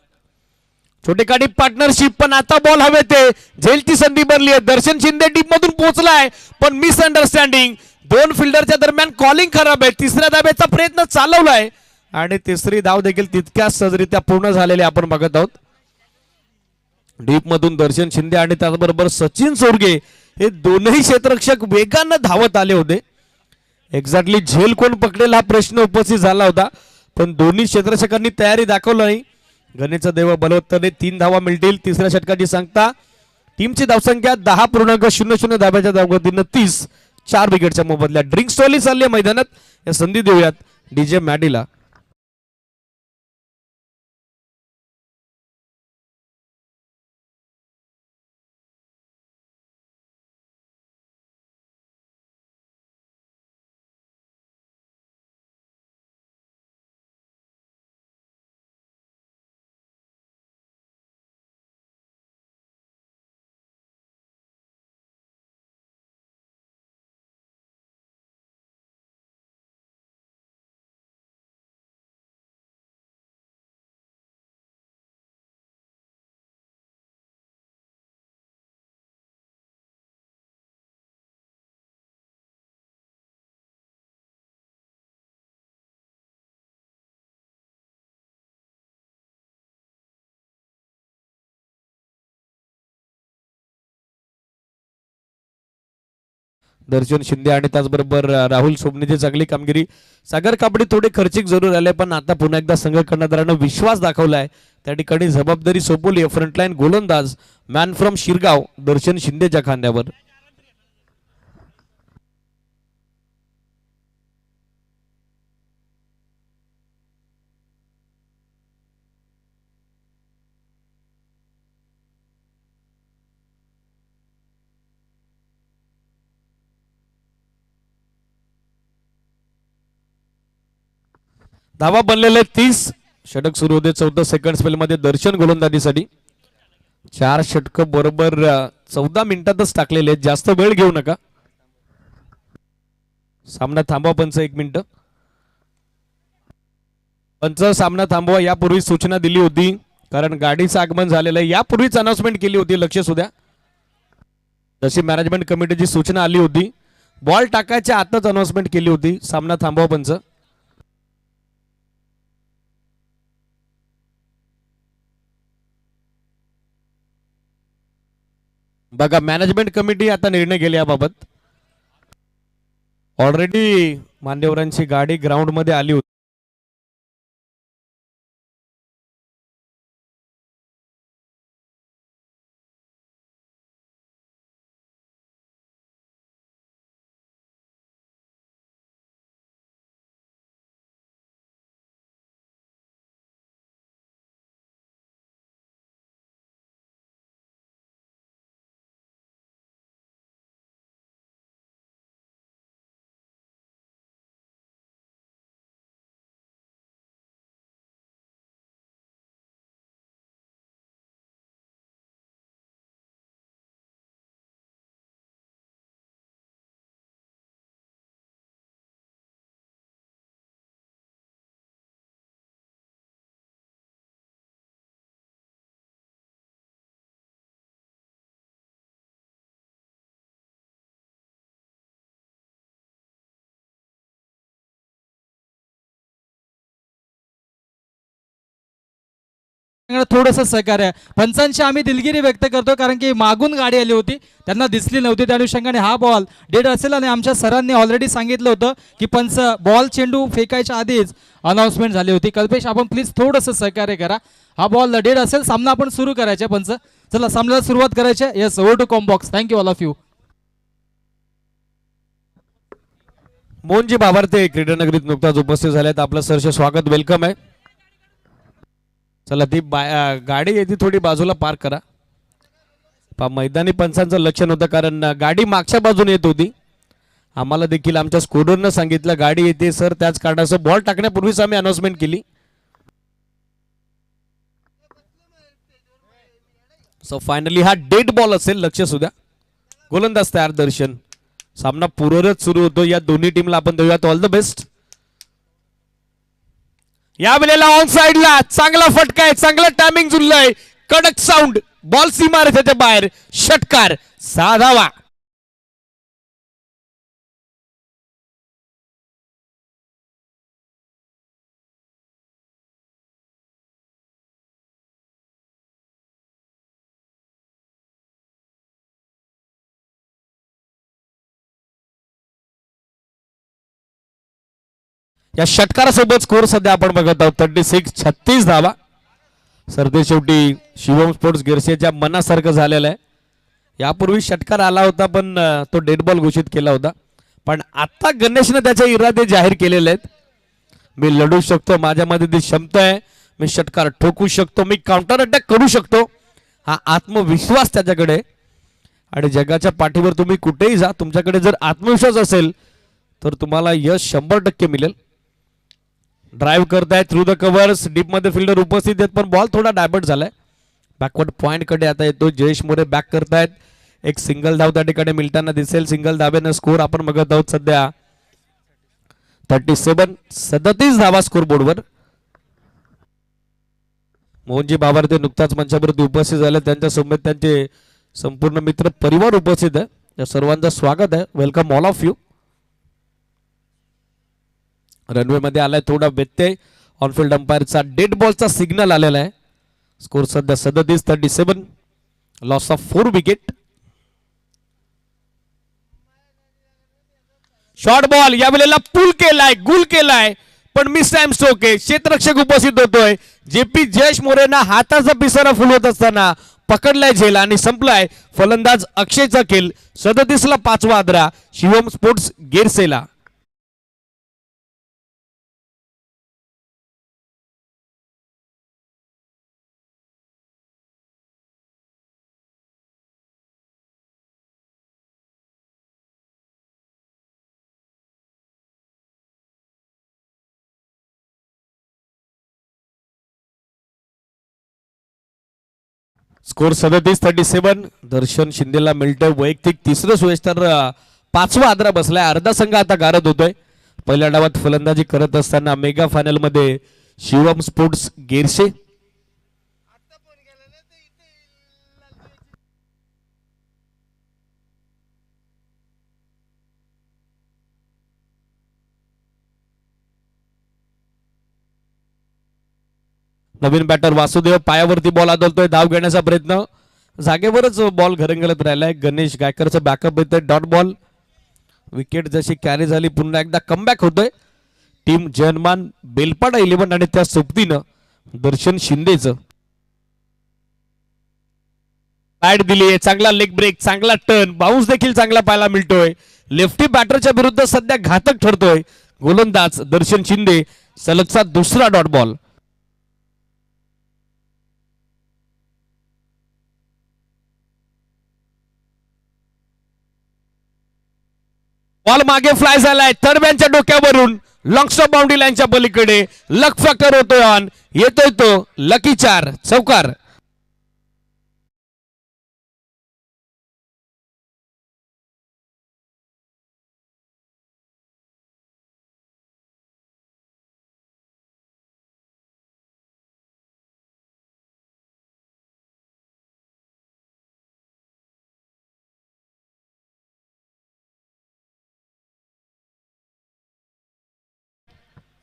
छोटेखानी पार्टनरशिप पण आता बॉल हवे ते झेलची संधी बनली आहे. दर्शन शिंदे टीम मधून पोहोचलाय पण मिसअंडरस्टँडिंग. दोन फिल्डरच्या दरम्यान कॉलिंग खराब आहे. तिसऱ्या धाब्याचा प्रयत्न चालवलाय आणि तिसरी धाव देखील तितक्याच सहजरित्या पूर्ण झालेली आपण बघत आहोत. डीप मधून दर्शन शिंदे आणि त्याचबरोबर सचिन सोरगे हे दोनही क्षेत्ररक्षक वेगानं धावत आले होते. एक्झॅक्टली झेल कोण पकडेल हा प्रश्न उपस्थित झाला होता पण दोन्ही क्षेत्ररक्षकांनी तयारी दाखवली नाही. गणेशचा देव बलवत्तरने 3 धावा मिळतील. तिसऱ्या षटकाची सांगता टीमची धावसंख्या 10.00 धाब्याच्या धावगतीनं 30. 4 विकेटच्या मोबदल्यात ड्रिंक स्टॉली चालली आहे मैदानात. या संधी देऊयात डीजे मॅडीला. दर्शन शिंदे आणि त्याचबरोबर राहुल सोबनीची चांगली कामगिरी. सागर कापडी थोडे खर्चिक जरूर आले पण आता पुन्हा एकदा संघ कर्णधारानं विश्वास दाखवलाय. त्या ठिकाणी जबाबदारी सोपवली आहे फ्रंटलाईन गोलंदाज मॅन फ्रॉम शिरगाव दर्शन शिंदेच्या खांद्यावर. धावा बनलेले 30. षटक सुरू होते 14 सेकंड स्पेल मध्ये दर्शन गोलंदाजीसाठी. 4 षटक बरोबर 14 मिनिटातच टाकलेले आहेत. जास्त वेळ घेऊ नका. सामना थांबवा पंच 1 मिनिट. पंच सामना थांबवा यापूर्वी सूचना दिली होती कारण गाडीचं आगमन झालेलं आहे. यापूर्वीच अनाउन्समेंट केली होती लक्ष असू द्या. तशी मॅनेजमेंट कमिटीची सूचना आली होती. बॉल टाकायच्या आताच अनाउन्समेंट केली होती. सामना थांबवा पंच. बघा मॅनेजमेंट कमिटी आता निर्णय घेईल याबाबत. ऑलरेडी मान्यवरांची गाडी ग्राउंड मध्ये आली होती. थोडंसं सहकार्य पंचांची आम्ही दिलगिरी व्यक्त करतो कारण की मागून गाडी आली होती त्यांना दिसली नव्हती. त्या अनुषंगाने हा बॉल डेड असेल आणि आमच्या सरांनी ऑलरेडी सांगितलं होतं की पंच बॉल चेंडू फेकायच्या आधीच अनाउन्समेंट झाली होती. कल्पेश आपण प्लीज थोडंसं सहकार्य करा. हा बॉल डेड असेल. सामना आपण सुरू करायचा पंच. चला सामन्याला सुरुवात करायची. Yes over to combox. Thank you all of you. Mohanji Bhavarthe क्रीडानगरीत नुकताच उपस्थित झालेत. आपलं सरचे स्वागत वेलकम आहे. चला ती गाडी आहे ती थोडी बाजूला पार्क करा. मैदानी पंचांचं लक्ष नव्हतं कारण गाडी मागच्या बाजूने येत होती. आम्हाला देखील आमच्या स्कोररनं सांगितलं गाडी येते सर त्याच कारणाचं बॉल टाकण्यापूर्वीच आम्ही अनाउन्समेंट केली. सो फायनली हा डेड बॉल असेल, लक्ष सुद्धा. गोलंदाज तयार दर्शन. सामना पूर्वरच सुरू होतो. या दोन्ही टीमला आपण देऊयात ऑल द बेस्ट. या वेळेला ऑन साइडला चांगला फटका आहे, चांगलं टायमिंग जुळलंय, कडक साऊंड, बॉल सीमारेषेच्या बाहेर, षटकार, 6 धावा. या षटकारासोबत स्कोर सध्या आपण बघत आहोत 36 धावा. सरते शेवटी शिवम स्पोर्ट्स गिरसेच्या मनासारखं झालेलं आहे. यापूर्वी षटकार आला होता पण तो डेड बॉल घोषित केला होता. पण आता गणेशने त्याचे इरादे जाहीर केलेले आहेत. मी लढू शकतो, माझ्यामध्ये ती क्षमता आहे, मी षटकार ठोकू शकतो, मी काउंटर अटॅक करू शकतो, हा आत्मविश्वास त्याच्याकडे. आणि जगाच्या पाठीवर तुम्ही कुठेही जा, तुमच्याकडे जर आत्मविश्वास असेल तर तुम्हाला यश 100% मिळेल. ड्राइव्ह करतायत थ्रू द कव्हर्स, डीप मध्ये फिल्डर उपस्थित आहेत पण बॉल थोडा डायवर्ट झालाय. बॅकवर्ड पॉइंट कडे आता येतो. जयेश मोरे बॅक करतायत. एक सिंगल धाव त्या ठिकाणी मिळताना दिसेल. सिंगल धावेनं स्कोर आपण बघत आहोत सध्या 37 धावा स्कोर बोर्डवर. मोहनजी बाबारते नुकताच मंचावरती उपस्थित झाले, त्यांच्या सोबत त्यांचे संपूर्ण मित्र परिवार उपस्थित आहे. या सर्वांचं स्वागत आहे. Welcome all of you. Runway मध्ये आलाय थोडा व्यत्यय. ऑनफिल्ड अंपायरचा डेड बॉलचा सिग्नल आलेला आहे. स्कोर सध्या 37 loss of 4 wicket. Short ball या वेळेला पुल केलाय, गुल केलाय पण मिस टाइम स्ट्रोक आहे. क्षेत्ररक्षक उपस्थित होतोय. जेपी जयेश मोरेना हाताचा पिसारा फुलवत असताना पकडलाय झेल आणि संपलाय. फलंदाज अक्षयचा खेळ. 37 ला 5वा आदरा शिवम स्पोर्ट्स गिरसेला. स्कोर 37 दर्शन शिंदेला मिळतोय वैयक्तिक तिसरं सुयश, तर 5वा आदरा बसलाय. अर्धा संघ आता गारद होतोय. पहिल्या डावात फलंदाजी करत असताना मेगा फायनल मध्ये शिवम स्पोर्ट्स गिरसे. नवीन बॅटर वासुदेव पायावरती बॉल आदळतोय. धाव घेण्याचा प्रयत्न, जागेवरच बॉल घरंगलत राहिलाय. गणेश गायकरचं बॅकअप येतोय. Dot ball. विकेट जशी कॅरी झाली पुन्हा एकदा कमबॅक होतोय. टीम जनमान बेलपाडा 11 आणि त्या सोबतीनं दर्शन शिंदेचं बॅट दिली. चांगला लेग ब्रेक, चांगला टर्न, बाउन्स देखील चांगला पाहायला मिळतोय. लेफ्टी बॅटरच्या विरुद्ध सध्या घातक ठरतोय गोलंदाज दर्शन शिंदे. सलगचा दुसरा डॉट बॉल. बॉल मागे फ्लाय झालाय थर्डमॅनच्या डोक्यावरून लॉंग स्टॉप बाउंड्री लाईनच्या पलीकडे. लक फॅक्टर होतोय ऑन. येतोय तो लकी 4 चौकार.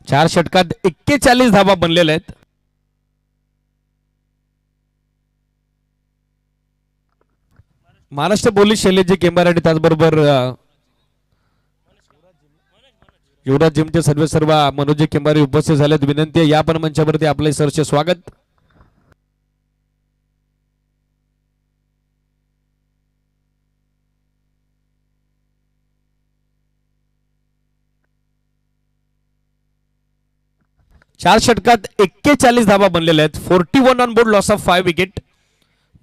चार षटकात 41 धावा बनलेल्या आहेत. महाराष्ट्र पोलीस शैलेश केंबार आणि त्याचबरोबर युवराज जिमचे सर्व मनोज केंबारी उपस्थित झालेत. विनंती आहे या पण मंचावरती आपले सरचे स्वागत. चार षटकात 41 धावा बनलेल्या आहेत. 41 on board, loss of 5 wicket.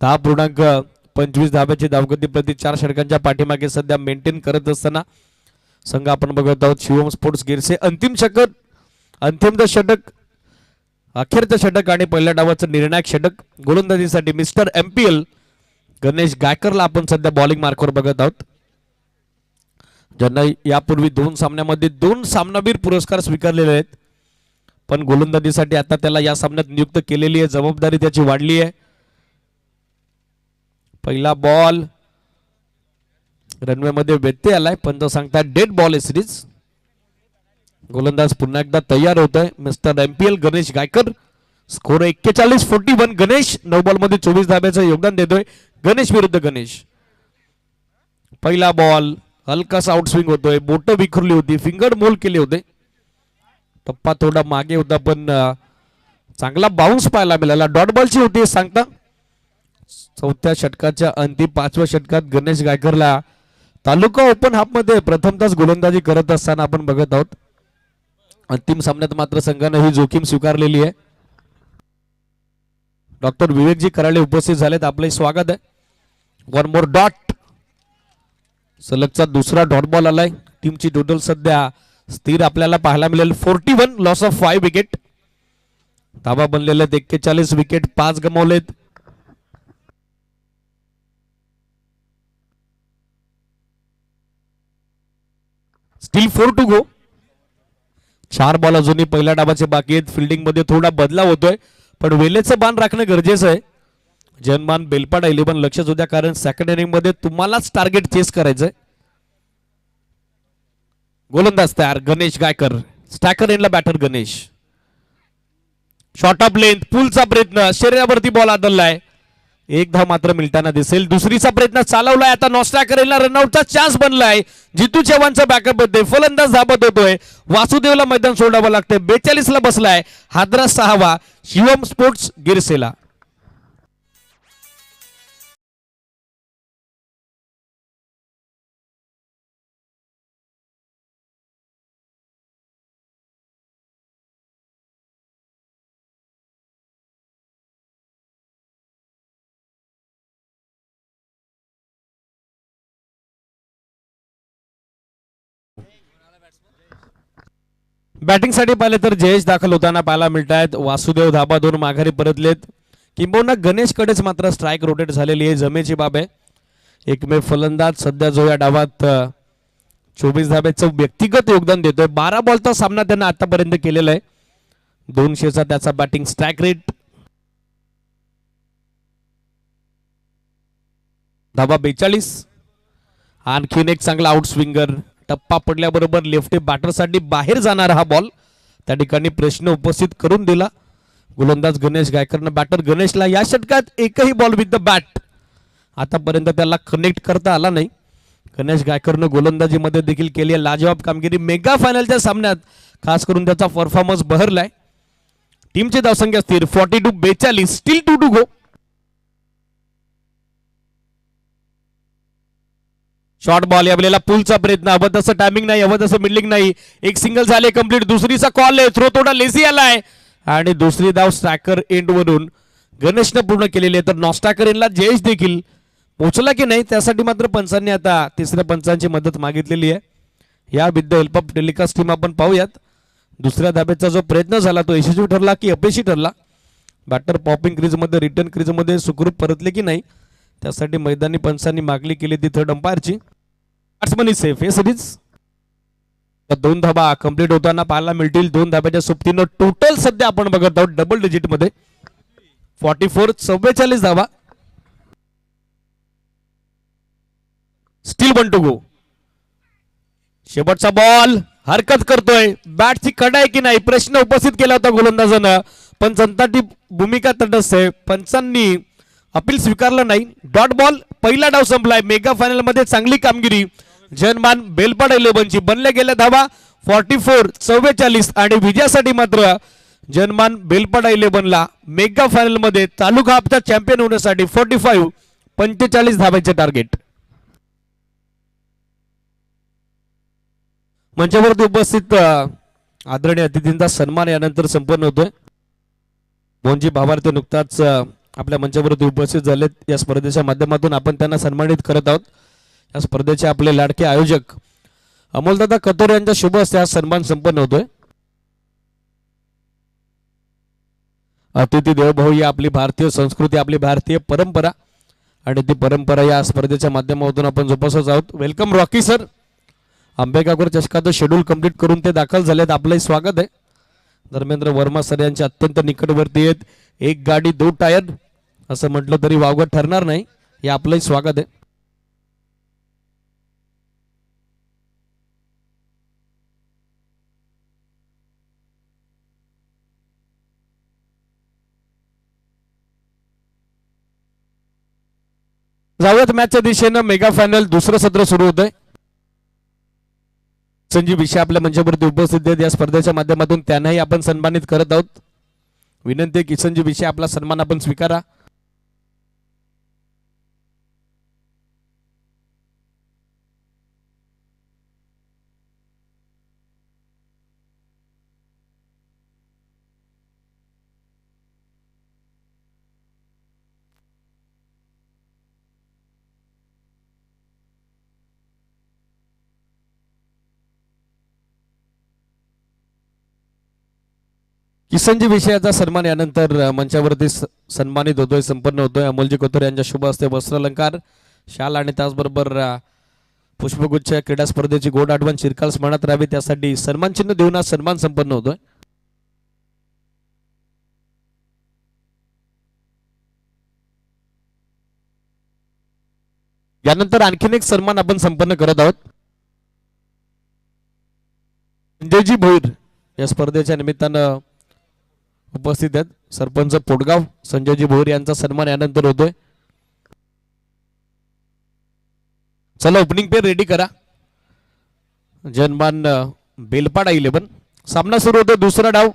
10.5 25 धाब्याची धावगती प्रति 4 षटकांच्या पाठीमागे सध्या मेंटेन करत असताना संघ आपण बघत आहोत शिवम स्पोर्ट्स गिरसे. अंतिम षटक अखेरचं षटक आणि पहिल्या डावाचं निर्णायक षटक गोलंदाजीसाठी मिस्टर MPL गणेश गायकरला आपण सध्या बॉलिंग मार्कवर बघत आहोत, ज्यांना यापूर्वी 2 सामन्यामध्ये 2 सामनावीर पुरस्कार स्वीकारलेले आहेत. पण गोलंदाजीसाठी आता त्याला या सामन्यात नियुक्त केलेली आहे, जबाबदारी त्याची वाढली आहे. पहिला बॉल रनवे मध्ये व्यत्यय आलाय, पंच सांगतात डेड बॉल आहे सिरीज. गोलंदाज पुन्हा एकदा तयार होत आहे mister MPL Ganesh Gaikar. Score 41-41. Ganesh 9 ball मध्ये 24 धाब्याचं योगदान देतोय. गणेश विरुद्ध गणेश. पहिला बॉल हलकासा आउटस्विंग होतोय, बोट विखरली होती, फिंगर मोल केले होते, टप्पा थोडा मागे होता पण चांगला बाउन्स पाहायला मिळाला. डॉट बॉलची होती सांगता. चौथ्या षटकाच्या अंतिम 5व्या षटकात गणेश गायकरला तालुका ओपन हाफ मध्ये प्रथमतच गोलंदाजी करत असताना आपण बघत आहोत. अंतिम सामन्यात मात्र संघाने ही जोखीम स्वीकारलेली आहे. डॉक्टर विवेकजी कराळे उपस्थित झालेत, आपले स्वागत आहे. One more dot. सलगचा दुसरा डॉट बॉल आलाय. टीमची टोटल सध्या स्थिर आपल्याला पाहायला मिळेल 41. Loss of 5 wicket. धाबा बनलेले 41 विकेट, 5 गमावलेत. Still 4 to go. 4 बॉल अजूनही पहिल्या डावाचे बाकी आहेत. फिल्डिंग मध्ये थोडा बदलाव होतोय पण वेलेचं बाण राखणं गरजेचं आहे. जनमान बेलपाडा 11 लक्षच होत्या, कारण सेकंड इनिंग मध्ये तुम्हालाच टार्गेट चेस करायचंय. गोलंदाज तयार गणेश गायकर. स्टॅकर एंडला batter Ganesh. Short of length, पुलचा प्रयत्न, शरीरावरती बॉल आदळलाय. एक धाव मात्र मिळताना दिसेल. दुसरीचा प्रयत्न चालवलाय, आता नॉस्टॅकर एंडला रनआउटचा चान्स बनलाय. जितू चव्हाणचा बॅकअप होते, फलंदाज धाबत होतोय. वासुदेवला मैदान सोडावं लागतंय. 42 ला बसलाय. हादरास 6वा शिवम स्पोर्ट्स गिरसेला. बॅटिंग साठी पाहिले तर जयेश दाखल होताना पाहायला मिळत आहेत. वासुदेव धाबा 2 माघारी परतलेत. किंबहुना गणेश कडेच मात्र स्ट्राईक रोटेट झालेली आहे, जमेची बाब आहे. एकमेव फलंदाज सध्या जो या डावात 24 धाब्याचं व्यक्तिगत योगदान देतोय. 12 बॉलचा सामना त्यांना आतापर्यंत केलेला आहे. 200चा त्याचा बॅटिंग स्ट्राईक रेट. धाबा 42. आणखीन एक चांगला आउट स्विंगर. टप्पा पडल्याबरोबर लेफ्टी बॅटरसाठी बाहेर जाणारा हा बॉल त्या ठिकाणी प्रश्न उपस्थित करून दिला गोलंदाज गणेश गायकरनं. बॅटर गणेशला या षटकात एकही बॉल विथ द बॅट आतापर्यंत त्याला कनेक्ट करता आला नाही. गणेश गायकरनं गोलंदाजीमध्ये देखील केली आहे लाजवाब कामगिरी. मेगा फायनलच्या सामन्यात खास करून त्याचा परफॉर्मन्स बहरलाय. टीमची धावसंख्या स्थिर 42-42. Still 2 to go. Short ball यावेळेला पुलचा प्रयत्न. हवं तसं टायमिंग नाही, हवं तसं मिडलिंग नाही. एक सिंगल झाले कंप्लीट. दुसरीचा कॉल आहे. थ्रो थोडा लेझी आलाय आणि दुसरी धाव स्टॅकर एंड वरून गणेशनं पूर्ण केलेली आहे. तर नॉस्टॅकर एंडला जयेश देखील पोहोचला की नाही त्यासाठी मात्र पंचांनी आता तिसऱ्या पंचांची मदत मागितलेली आहे. या with the help of telecast team आपण पाहूयात दुसऱ्या धाब्याचा जो प्रयत्न झाला तो यशस्वी ठरला की अपयशी ठरला. बॅटर पॉपिंग क्रीजमध्ये रिटर्न क्रीजमध्ये सुखरूप परतले की नाही त्यासाठी मैदानी पंचांनी मागणी केली ती थर्ड अंपायरची. Batsman is safe. हे सिरीज 2 धाबा कंप्लीट होताना पाहायला मिळतील. 2 धाब्याच्या सोबतीनं टोटल सध्या आपण बघत आहोत डबल डिजिट मध्ये 44 धाबा. स्टील 1 टू गो. शेवटचा बॉल हरकत करतोय. बॅटची कडा आहे की नाही प्रश्न उपस्थित केला होता गोलंदाजानं पण जनताची भूमिका तटस्थ आहे. पंचांनी अपील स्वीकारलं नाही. Dot ball. पहिला डाव संपलाय. मेगा फायनल मध्ये चांगली कामगिरी जनमान बेलपाडा 11ची. बनल्या गेल्या धावा 44-44 आणि विजयासाठी मात्र जनमान बेलपाडा 11ला मेगा फायनल मध्ये तालुका हाफचा चॅम्पियन होण्यासाठी 45 धावांचे टार्गेट. मंचावरती उपस्थित आदरणीय अतिथींचा सन्मान यानंतर संपन्न होतोय. मोहनजी भावार्थी नुकताच आपल्या मंचावरती उपस्थित झालेत या स्पर्धेच्या माध्यमातून आपण त्यांना सन्मानित करत आहोत. या स्पर्धेचे आपले लाडके आयोजक अमोलदादा कतोरे यांच्या शुभ हस्ते हा सन्मान संपन्न होतोय. अतिथी देवभाऊ ही आपली भारतीय संस्कृती, आपली भारतीय परंपरा आणि ती परंपरा या स्पर्धेच्या माध्यमातून आपण जोपासत आहोत. Welcome Rocky sir. आंबेगावकर चषकाचं शेड्यूल कंप्लीट करून ते दाखल झालेत. आपलंही स्वागत आहे. धर्मेंद्र वर्मा सर यांच्या अत्यंत निकटवर्ती आहेत. एक गाडी 2 टायर असं म्हटलं तरी वावगं ठरणार नाही. हे आपलंही स्वागत आहे. जाऊयात मॅचच्या दिशेनं. मेगा फायनल दुसरं सत्र सुरू होतंय. संजीव विषय आपल्या मंचावरती उपस्थित आहेत. या स्पर्धेच्या माध्यमातून त्यांनाही आपण सन्मानित करत आहोत. विनंती आहे की संजीव विषय आपला सन्मान आपण स्वीकारा. किसनजी विषयाचा सन्मान यानंतर मंचावरती सन्मानित होतोय, संपन्न होतोय. अमोलजी कोथोरे यांच्या शुभ हस्ते वस्त्रालंकार, शाल आणि त्याचबरोबर पुष्पगुच्छ क्रीडा स्पर्धेची गोड आठवण चिरकाल स्मरणात राहावी त्यासाठी सन्मान चिन्ह देऊन हा सन्मान संपन्न होतोय. यानंतर आणखीन एक सन्मान आपण संपन्न करत आहोत. संजयजी भोईर या स्पर्धेच्या निमित्तानं उपस्थित आहेत. सरपंच पोटगाव संजयजी भोईर यांचा सन्मान यानंतर होतोय. चला ओपनिंग पेअर रेडी करा. जनमान बेलपाडा 11. सामना सुरू होतो. दुसरा डाव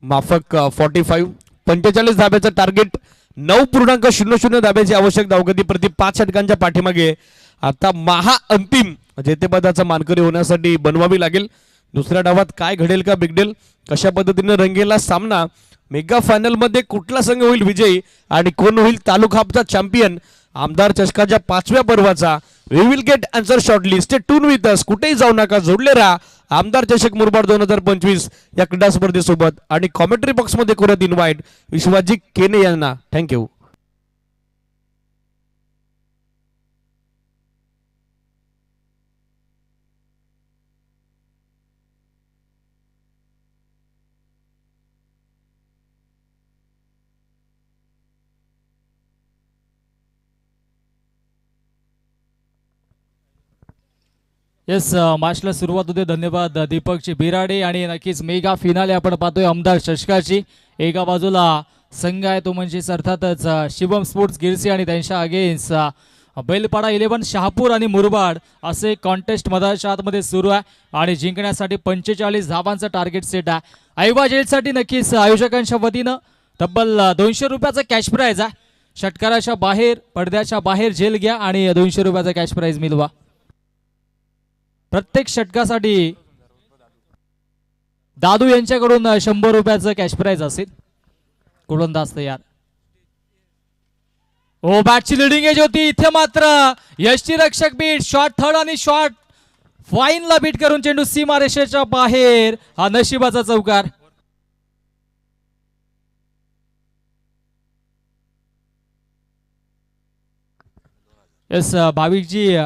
माफक 45 धाब्याचं टार्गेट. 9.00 धाब्याची आवश्यक धावगती प्रति 5 षटकांच्या पाठीमागे आता महाअंतिम जेतेपदाचा मानकरी होण्यासाठी बनवावी लागेल. दुसऱ्या डावात काय घडेल का बिघडेल, कशा पद्धतीने रंगेला सामना, मेगा फायनल मध्ये कुठला संघ होईल विजयी आणि कोण होईल तालुका चॅम्पियन आमदार चषकाच्या 5व्या पर्वाचा. We will get answer shortly. Stay tune with us. कुठेही जाऊ नका, जोडले राहा आमदार चषक मुरबाड 2025 या क्रीडा स्पर्धेसोबत. आणि कॉमेंट्री बॉक्स मध्ये करूयात इन्व्हाइट विश्वाजी केने यांना. थँक्यू. येस, मॅचला सुरुवात होते. धन्यवाद दीपकची बिराडे. आणि नक्कीच मेगा फिनाले आपण पाहतोय आमदार चषकाची. एका बाजूला संघ आहे तो म्हणजे अर्थातच शिवम स्पोर्ट्स गिरसी आणि त्यांच्या अगेन्स्ट बैलपाडा 11 शहापूर आणि मुरबाड असे कॉन्टेस्ट मधाच्या आतमध्ये सुरू आहे. आणि जिंकण्यासाठी 45 धावांचा टार्गेट सेट आहे. ऐवा जेलसाठी नक्कीच आयोजकांच्या वतीनं तब्बल 200 रुपयाचा कॅश प्राईज आहे. षटकाराच्या बाहेर, पडद्याच्या बाहेर जेल घ्या आणि 200 रुपयाचा कॅश प्राईज मिळवा. प्रत्येक षटकासाठी दादू यांच्याकडून 100 रुपयाचं कॅश प्राईज असेल. गोलंदाज तयार. ओ बॅटची लिडिंग एज होती. इथे मात्र यष्टी रक्षक बीट, शॉट थर्ड आणि शॉट फाईनला बीट करून चेंडू सीमारेषेच्या बाहेर. हा नशिबाचा चौकार. येस, भाविकजी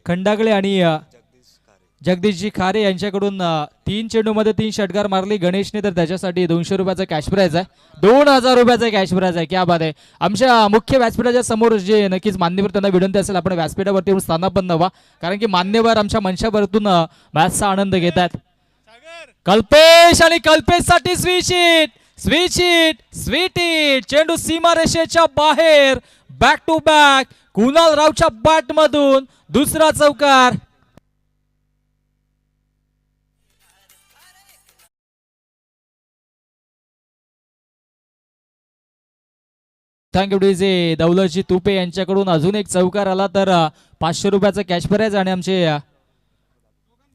खंडागळे आणि जगदीशजी खारे यांच्याकडून 3 चेंडूमध्ये 3 षटकार मारली गणेशने, तर त्याच्यासाठी 200 रुपयाचा कॅश प्राईज आहे. 2000 रुपयाचा कॅश प्राईज आहे. क्या बात आहे. आमच्या मुख्य व्यासपीठाच्या समोर जे नक्कीच मान्यवर त्यांना विनंती असेल आपण व्यासपीठावरती येऊन स्थानापन्न व्हा, कारण की मान्यवर आमच्या मंचावरतून मॅचचा आनंद घेत आहेत. कल्पेश आणि कल्पेशसाठी स्वीच हिट. चेंडू सीमारेषेच्या बाहेर. बॅक टू बॅक कुणाल रावच्या बॅट मधून दुसरा चौकार. Thank you DJ. दौलतजी तुपे यांच्याकडून अजून एक चौकार आला तर 500 रुपयाचा कॅश प्राईज आणि आमचे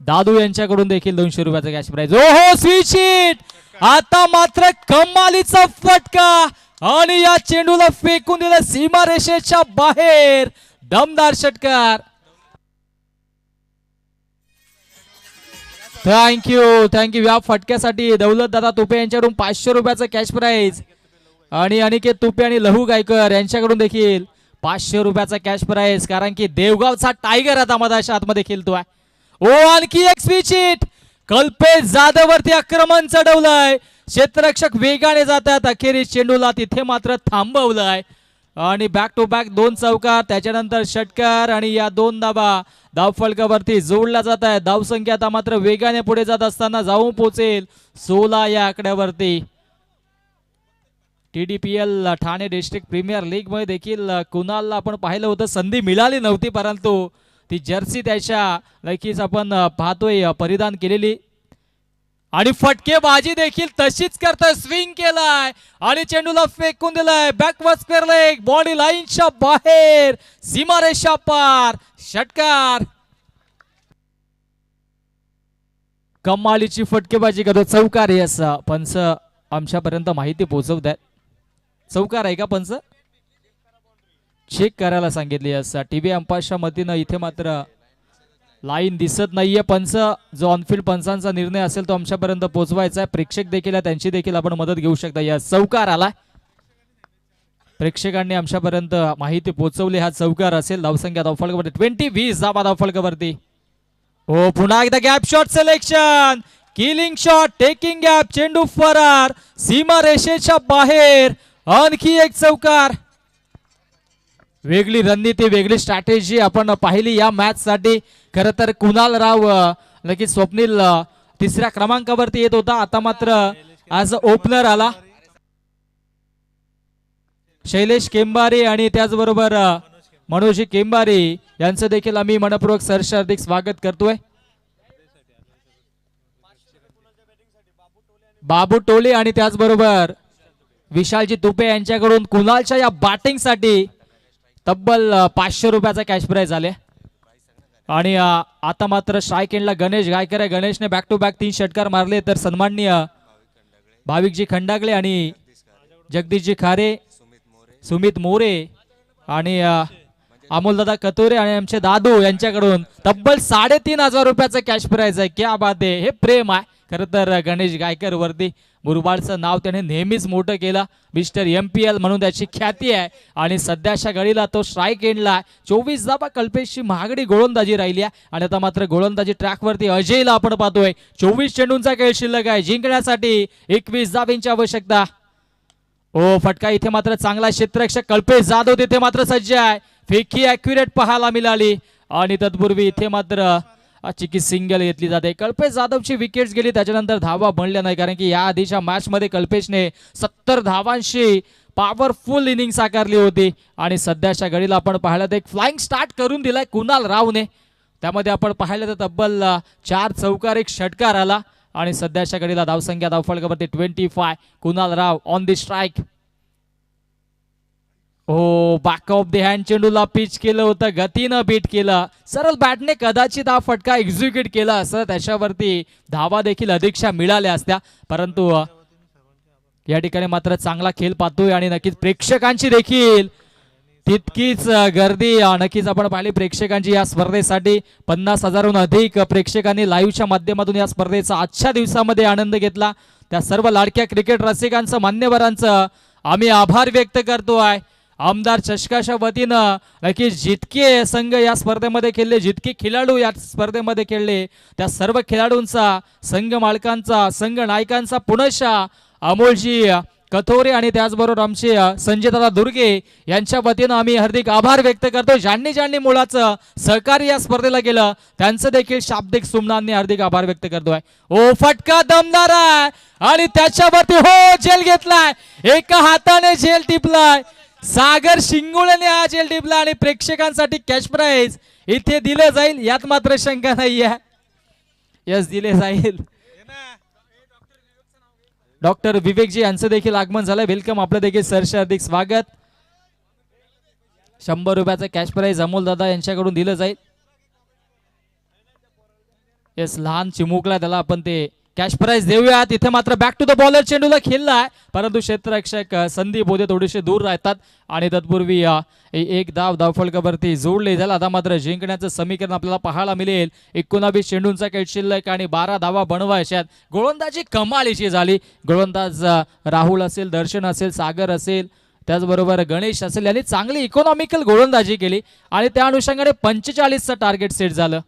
दादू यांच्याकडून देखील 200 रुपयाचा कॅश प्राईज. ओहो स्वीच हिट. आता मात्र कमालीचा फटका आणि या चेंडूला फेकून दिलं सीमा रेषेच्या बाहेर. दमदार षटकार. थँक्यू या फटक्यासाठी दौलत दादा तुपे यांच्याकडून 500 रुपयाचं कॅश प्राइज आणि अनिकेत तुपे आणि लहू गायकर यांच्याकडून देखील 500 रुपयाचा कॅश प्राइज. कारण की देवगावचा टायगर आता मधाच्या आतमध्ये खेळतोय. आणखी एक स्विच हिट. कल्पेश जाधव वरती आक्रमण चढवलंय. क्षेत्ररक्षक वेगाने जातात. अखेरीस चेंडूला तिथे मात्र थांबवलंय आणि बॅक टू बॅक 2 चौकार, त्याच्यानंतर षटकार आणि या 2 धावा धावफलकावरती जोडल्या जात आहे. धावसंख्या आता मात्र वेगाने पुढे जात असताना जाऊन पोहोचेल 16 या आकड्यावरती. TDPL Thane district premier league मध्ये देखील कुणालला आपण पाहिलं होतं, संधी मिळाली नव्हती, परंतु ती जर्सी त्याच्या नक्कीच आपण पाहतोय परिधान केलेली. आणि फटकेबाजी देखील तशीच करतोय. स्विंग केलाय आणि चेंडूला फेकून दिलाय. बॅकवर्ड स्क्वेअर लेग, बॉडी लाईनच्या बाहेर, सीमारेषा पार, षटकार. कमालीची फटकेबाजी करतो. चौकार आहे असं पंच आमच्यापर्यंत माहिती पोहोचवत आहेत. चौकार आहे का पंच? चेक करायला सांगितली असं टीव्ही अंपायरच्या मतीनं. इथे मात्र लाईन दिसत नाहीये. पंच जो ऑनफिल्ड पंचांचा निर्णय असेल तो आमच्यापर्यंत पोहोचवायचा आहे. प्रेक्षक देखील आहे, त्यांची देखील आपण मदत घेऊ शकता. या चौकार आला. प्रेक्षकांनी आमच्यापर्यंत माहिती पोहोचवली. हा चौकार असेल. धावसंख्या धावफलकावरती 20 धावा धावफलकावरती. हो पुन्हा एकदा gap shot selection, killing shot, taking gap, चेंडू फरार, सीमा रेषेच्या बाहेर. आणखी एक चौकार. वेगळी रणनीती, वेगळी स्ट्रॅटेजी आपण पाहिली या मॅच साठी. खर तर कुणाल राव नक्कीच स्वप्नील तिसऱ्या क्रमांकावरती येत होता, आता मात्र आज ओपनर आला. शैलेश केंबारे आणि त्याचबरोबर मनोजी केंबारे यांचं देखील आम्ही मनपूर्वक सहर्ष हार्दिक स्वागत करतोय. बाबू टोले आणि त्याचबरोबर विशालजी तुपे यांच्याकडून कुणालच्या या बॅटिंग साठी तब्बल 500 रुपयाचा कॅश प्राइज आले. आणि आता मात्र स्ट्राईक एंडला गणेश गायकर आहे. गणेशने बॅक टू बॅक 3 षटकार मारले, तर सन्माननीय भाविकजी खंडागळे आणि जगदीशजी खारे, सुमित मोरे आणि अमोलदादा कतोरे आणि आमचे दादू यांच्याकडून तब्बल 3500 रुपयाचा कॅश प्राइज आहे. क्या बात आहे. हे प्रेम आहे खरं तर गणेश गायकर वरती. मुरबाडचं नाव त्याने नेहमीच मोठं केलं. मिस्टर MPL म्हणून त्याची ख्याती आहे आणि सध्याच्या घडीला तो स्ट्राईक एंडला 24 धावा. कल्पेशची महागडी गोलंदाजी राहिली आहे आणि आता मात्र गोलंदाजी ट्रॅकवरती अजयला आपण पाहतोय. 24 चेंडूंचा खेळ शिल्लक आहे. जिंकण्यासाठी 21 धावांची आवश्यकता. फटका इथे मात्र चांगला. क्षेत्ररक्षक कल्पेश जाधव तिथे मात्र सज्ज आहे. फेकी ॲक्युरेट पाहायला मिळाली आणि तत्पूर्वी इथे मात्र चिकी सिंगल घेतली जाते. कल्पेश जाधवची विकेट्स गेली, त्याच्यानंतर धावा बनल्या नाही, कारण की या आधीच्या मॅच मध्ये कल्पेशने 70 धावांशी पॉवरफुल इनिंग साकारली होती. आणि सध्याच्या घडीला आपण पाहिलं तर एक फ्लाइंग स्टार्ट करून दिलाय कुणाल रावने. त्यामध्ये आपण पाहिलं तर तब्बल 4 चौकार, 1 षटकार आला आणि सध्याच्या घडीला धावसंख्या धावफलकावरती 25. Kunal Rao on the strike. Back of the hand चेंडूला पिच केलं होतं, गतीनं बीट केलं. सरळ बॅटने कदाचित हा फटका एक्झिक्यूट केला असं त्याच्यावरती धावा देखील अधिकशा मिळाल्या असत्या, परंतु या ठिकाणी मात्र चांगला खेळ पाहतोय आणि नक्कीच प्रेक्षकांची देखील तितकीच गर्दी नक्कीच आपण पाहिली. प्रेक्षकांची या स्पर्धेसाठी 50,000हून अधिक प्रेक्षकांनी लाईव्हच्या माध्यमातून या स्पर्धेचा आजच्या दिवसामध्ये आनंद घेतला. त्या सर्व लाडक्या क्रिकेट रसिकांचं, मान्यवरांचं आम्ही आभार व्यक्त करतोय. आमदार चषकाच्या वतीनं नक्कीच जितके संघ या स्पर्धेमध्ये खेळले, जितके खेळाडू या स्पर्धेमध्ये खेळले, त्या सर्व खेळाडूंचा, संघ मालकांचा, संघ नायकांचा पुनश्च अमोलजी कथोरे आणि त्याचबरोबर आमचे संजयदादा दुर्गे यांच्या वतीनं आम्ही हार्दिक आभार व्यक्त करतो. ज्यांनी मुलाचं सहकार्य या स्पर्धेला केलं त्यांचं देखील शाब्दिक सुमनांनी हार्दिक आभार व्यक्त करतोय. फटका दमदार आहे आणि त्याच्यावरती झेल घेतलाय, एका हाताने झेल टिपलाय. सागर शिंगोळेने हा झेल टिपला आणि प्रेक्षकांसाठी कॅश प्राइज इथे दिले जाईल, यात मात्र शंका नाहीये. यस, दिले जाईल. डॉक्टर विवेकजी यांचं देखील आगमन झालंय. वेलकम, आपलं देखील सहर्ष हार्दिक स्वागत. 100 रुपयाचं कॅश प्राइज अमोल दादा यांच्याकडून दिलं जाईल. येस, लहान चिमुकला त्याला आपण ते कॅश प्राइज देऊयात. इथे मात्र बॅक टू द बॉलर चेंडूला खेळलाय, परंतु क्षेत्ररक्षक संदीप बोधे थोडेसे दूर राहतात आणि तत्पूर्वी एक धावफलकावरती जोडले झाला. आता मात्र जिंकण्याचं समीकरण आपल्याला पाहायला मिळेल. 19 चेंडूंचा खेळ शिल्लक आणि 12 धावा बनवायच्यात. गोलंदाजी कमालीची झाली. गोलंदाज राहुल असेल, दर्शन असेल, सागर असेल, त्याचबरोबर गणेश असेल, यांनी चांगली इकॉनॉमिकल गोलंदाजी केली आणि त्या अनुषंगाने 45चं टार्गेट सेट झालं.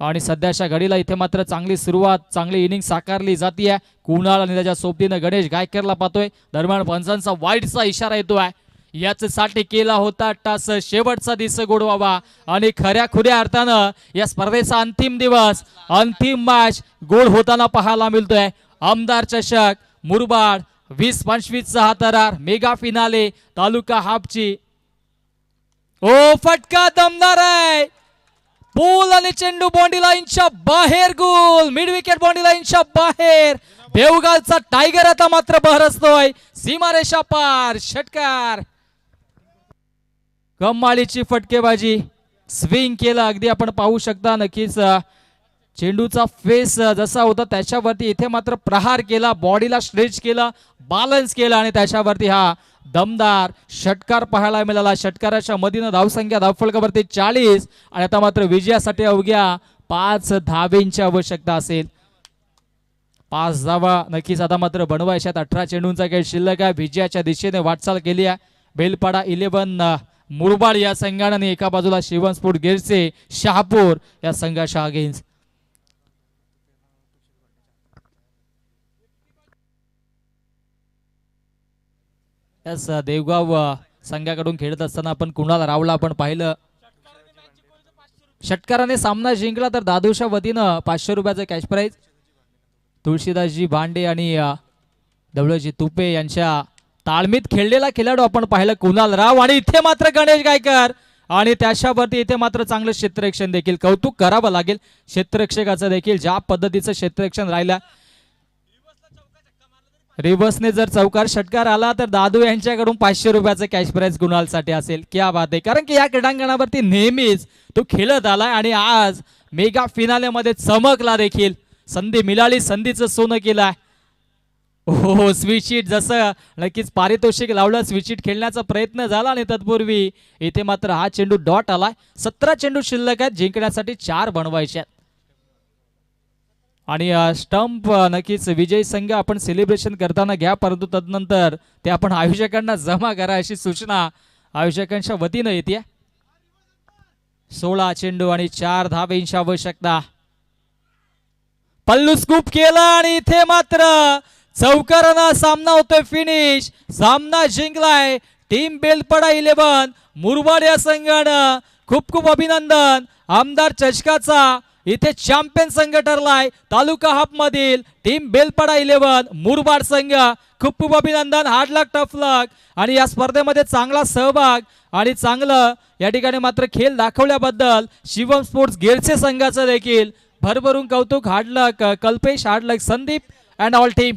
आणि सध्याच्या घडीला इथे मात्र चांगली सुरुवात, चांगली इनिंग साकारली जातीये. कुणाल आणि त्याच्या सोबतीनं गणेश गायकरला पाहतोय. दरम्यान पंचांचा वाईटचा इशारा येतोय. याच्यासाठी केला होता टास, शेवटचा दिवस गोडवावा आणि खऱ्या खुऱ्या अर्थानं या स्पर्धेचा अंतिम दिवस, अंतिम मॅच गोड होताना पाहायला मिळतोय. आमदार चषक मुरबाड 20-25चा हा तरार मेगा फिनाले तालुका हापची. ओ फटका दमदार आहे. पूल आणि चेंडू बॉन्डी लाईनच्या बाहेर, गोल मिड विकेट बॉन्डी लाईनच्या बाहेर. देवगावचा टायगर आता मात्र बहरसतोय. सीमारेषा पार षटकार. कमालीची फटकेबाजी, स्विंग केला अगदी आपण पाहू शकता. नक्कीच चेंडूचा फेस जसा होता त्याच्यावरती इथे मात्र प्रहार केला, बॉडीला स्ट्रेच केला, बॅलन्स केला आणि त्याच्यावरती हा दमदार षटकार पाहायला मिळाला. षटकाराच्या मधीनं धावसंख्या धावफलकावरती 40 आणि आता मात्र विजयासाठी अवघ्या 5 धावेंची आवश्यकता असेल. 5 धावा नक्कीच आता मात्र बनवायच्यात. 18 चेंडूंचा खेळ शिल्लक आहे. विजयाच्या दिशेने वाटचाल केली आहे. बेलपाडा 11 मुरबाड या संघाने, एका बाजूला शिवम स्पोर्ट गिरसे शहापूर या संघाच्या अगेन्स्ट. देवगाव संघाकडून खेळत असताना आपण कुणाल रावला आपण पाहिलं. षटकाराने सामना जिंकला तर दादूच्या वतीनं 500 रुपयाचं कॅश प्राइज. तुळशीदासजी भांडे आणि दवळजी तुपे यांच्या ताळमीत खेळलेला खेळाडू आपण पाहिलं कुणाल राव. आणि इथे मात्र गणेश गायकर आणि त्याच्यावरती इथे मात्र चांगलं क्षेत्ररक्षण देखील कौतुक करावं लागेल क्षेत्ररक्षकाचं देखील. ज्या पद्धतीचं क्षेत्ररक्षण राहिलं, रिव्हर्सने जर चौकार षटकार आला तर दादू यांच्याकडून 500 रुपयाचं कॅश प्राइज गुणालसाठी असेल. क्या बात आहे. कारण की या क्रीडांगणावरती नेहमीच तो खेळत आलाय आणि आज मेगा फिनालेमध्ये चमकला देखील. संधी मिळाली, संधीचं सोनं केलंय. हो स्विचिट जसं नक्कीच पारितोषिक लावलं, स्विचिट खेळण्याचा प्रयत्न झाला आणि तत्पूर्वी इथे मात्र हा चेंडू डॉट आलाय. 17 चेंडू शिल्लक आहेत, जिंकण्यासाठी 4 बनवायचे आहेत. आणि स्टंप नक्कीच विजय संघ आपण सेलिब्रेशन करताना घ्या, परंतु तदनंतर ते आपण आयोजकांना जमा करा अशी सूचना आयोजकांच्या वतीनं येते. 16 चेंडू आणि 4 धावेंची आवश्यकता. पल्लू स्कूप केला आणि इथे मात्र चौकारानं सामना होतोय फिनिश. सामना जिंकलाय टीम बेलपाडा 11 मुरबाड या संघानं. खूप खूप अभिनंदन. आमदार चषकाचा इथे चॅम्पियन संघ ठरलाय तालुका हाप मधील टीम बेलपाडा 11 मुरबाड संघ. खूप खूप अभिनंदन. हार्ड लक, टफ लक. आणि या स्पर्धेमध्ये चांगला सहभाग आणि चांगलं या ठिकाणी मात्र खेळ दाखवल्याबद्दल शिवम स्पोर्ट्स गिरसे संघाचं देखील भरभरून कौतुक. Hard luck Kalpesh, hard luck Sandeep and all team.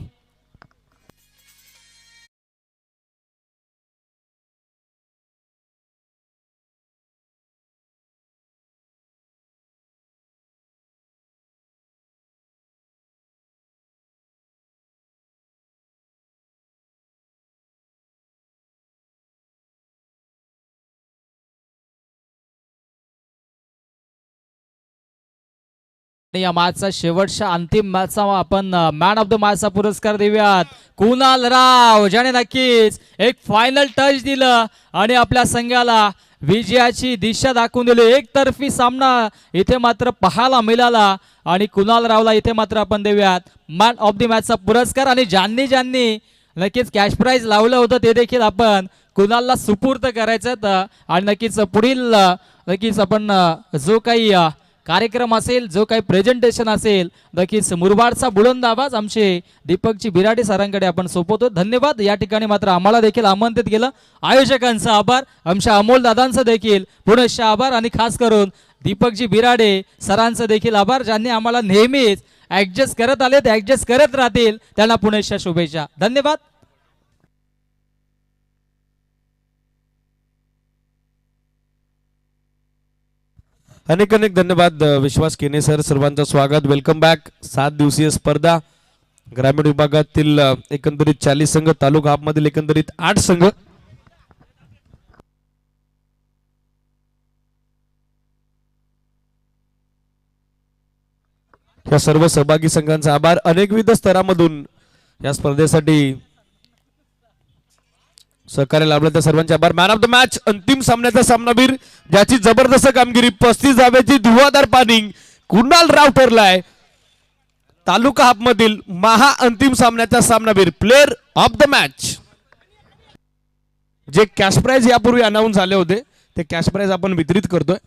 या मॅचचा शेवटच्या अंतिम मॅचचा आपण मॅन ऑफ द मॅचचा पुरस्कार देऊयात कुणाल राव, ज्याने नक्कीच एक फायनल टच दिलं आणि आपल्या संघाला विजयाची दिशा दाखवून दिली. एकतर्फी सामना इथे मात्र पाहायला मिळाला आणि कुणाल रावला इथे मात्र आपण देऊयात मॅन ऑफ द मॅचचा पुरस्कार. आणि ज्यांनी ज्यांनी नक्कीच कॅश प्राइज लावलं होतं ते देखील आपण कुणालला सुपूर्द करायचं. आणि नक्कीच पुढील नक्कीच आपण जो काही कार्यक्रम असेल, जो काही प्रेझेंटेशन असेल, नक्कीच मुरबाडचा बुलंद आवाज आमचे दीपकजी बिराडे सरांकडे आपण सोपवतो. धन्यवाद. या ठिकाणी मात्र आम्हाला देखील आमंत्रित केलं. आयोजकांचा आभार, आमच्या अमोल दादांचा देखील पुनश्च आभार आणि खास करून दीपकजी बिराडे सरांचं देखील आभार, ज्यांनी आम्हाला नेहमीच ऍडजस्ट करत आले, ते ऍडजस्ट करत राहतील. त्यांना पुनश्च शुभेच्छा. धन्यवाद. अनेक अनेक धन्यवाद विश्वास केने सर, सर्वांचं स्वागत, वेलकम बॅक. 7 दिवसीय स्पर्धा ग्रामीण विभागातील एकंदरीत 40 संघ, तालुका हाफमधील एकंदरीत 8 संघ. या सर्व सहभागी संघांचा आभार. अनेकविध स्तरामधून या स्पर्धेसाठी सहकार्य लाभलं त्या सर्वांचे आभार. मॅन ऑफ द मॅच, अंतिम सामन्याचा सामनावीर, ज्याची जबरदस्त कामगिरी, 35 धाव्याची धुवाधार पानिंग, कुणाल राव ठरलाय तालुका हाफ मधील महा अंतिम सामन्याचा सामनावीर, प्लेअर ऑफ द मॅच. जे कॅश प्राइज यापूर्वी अनाऊन्स झाले होते ते कॅश प्राइज आपण वितरित करतोय.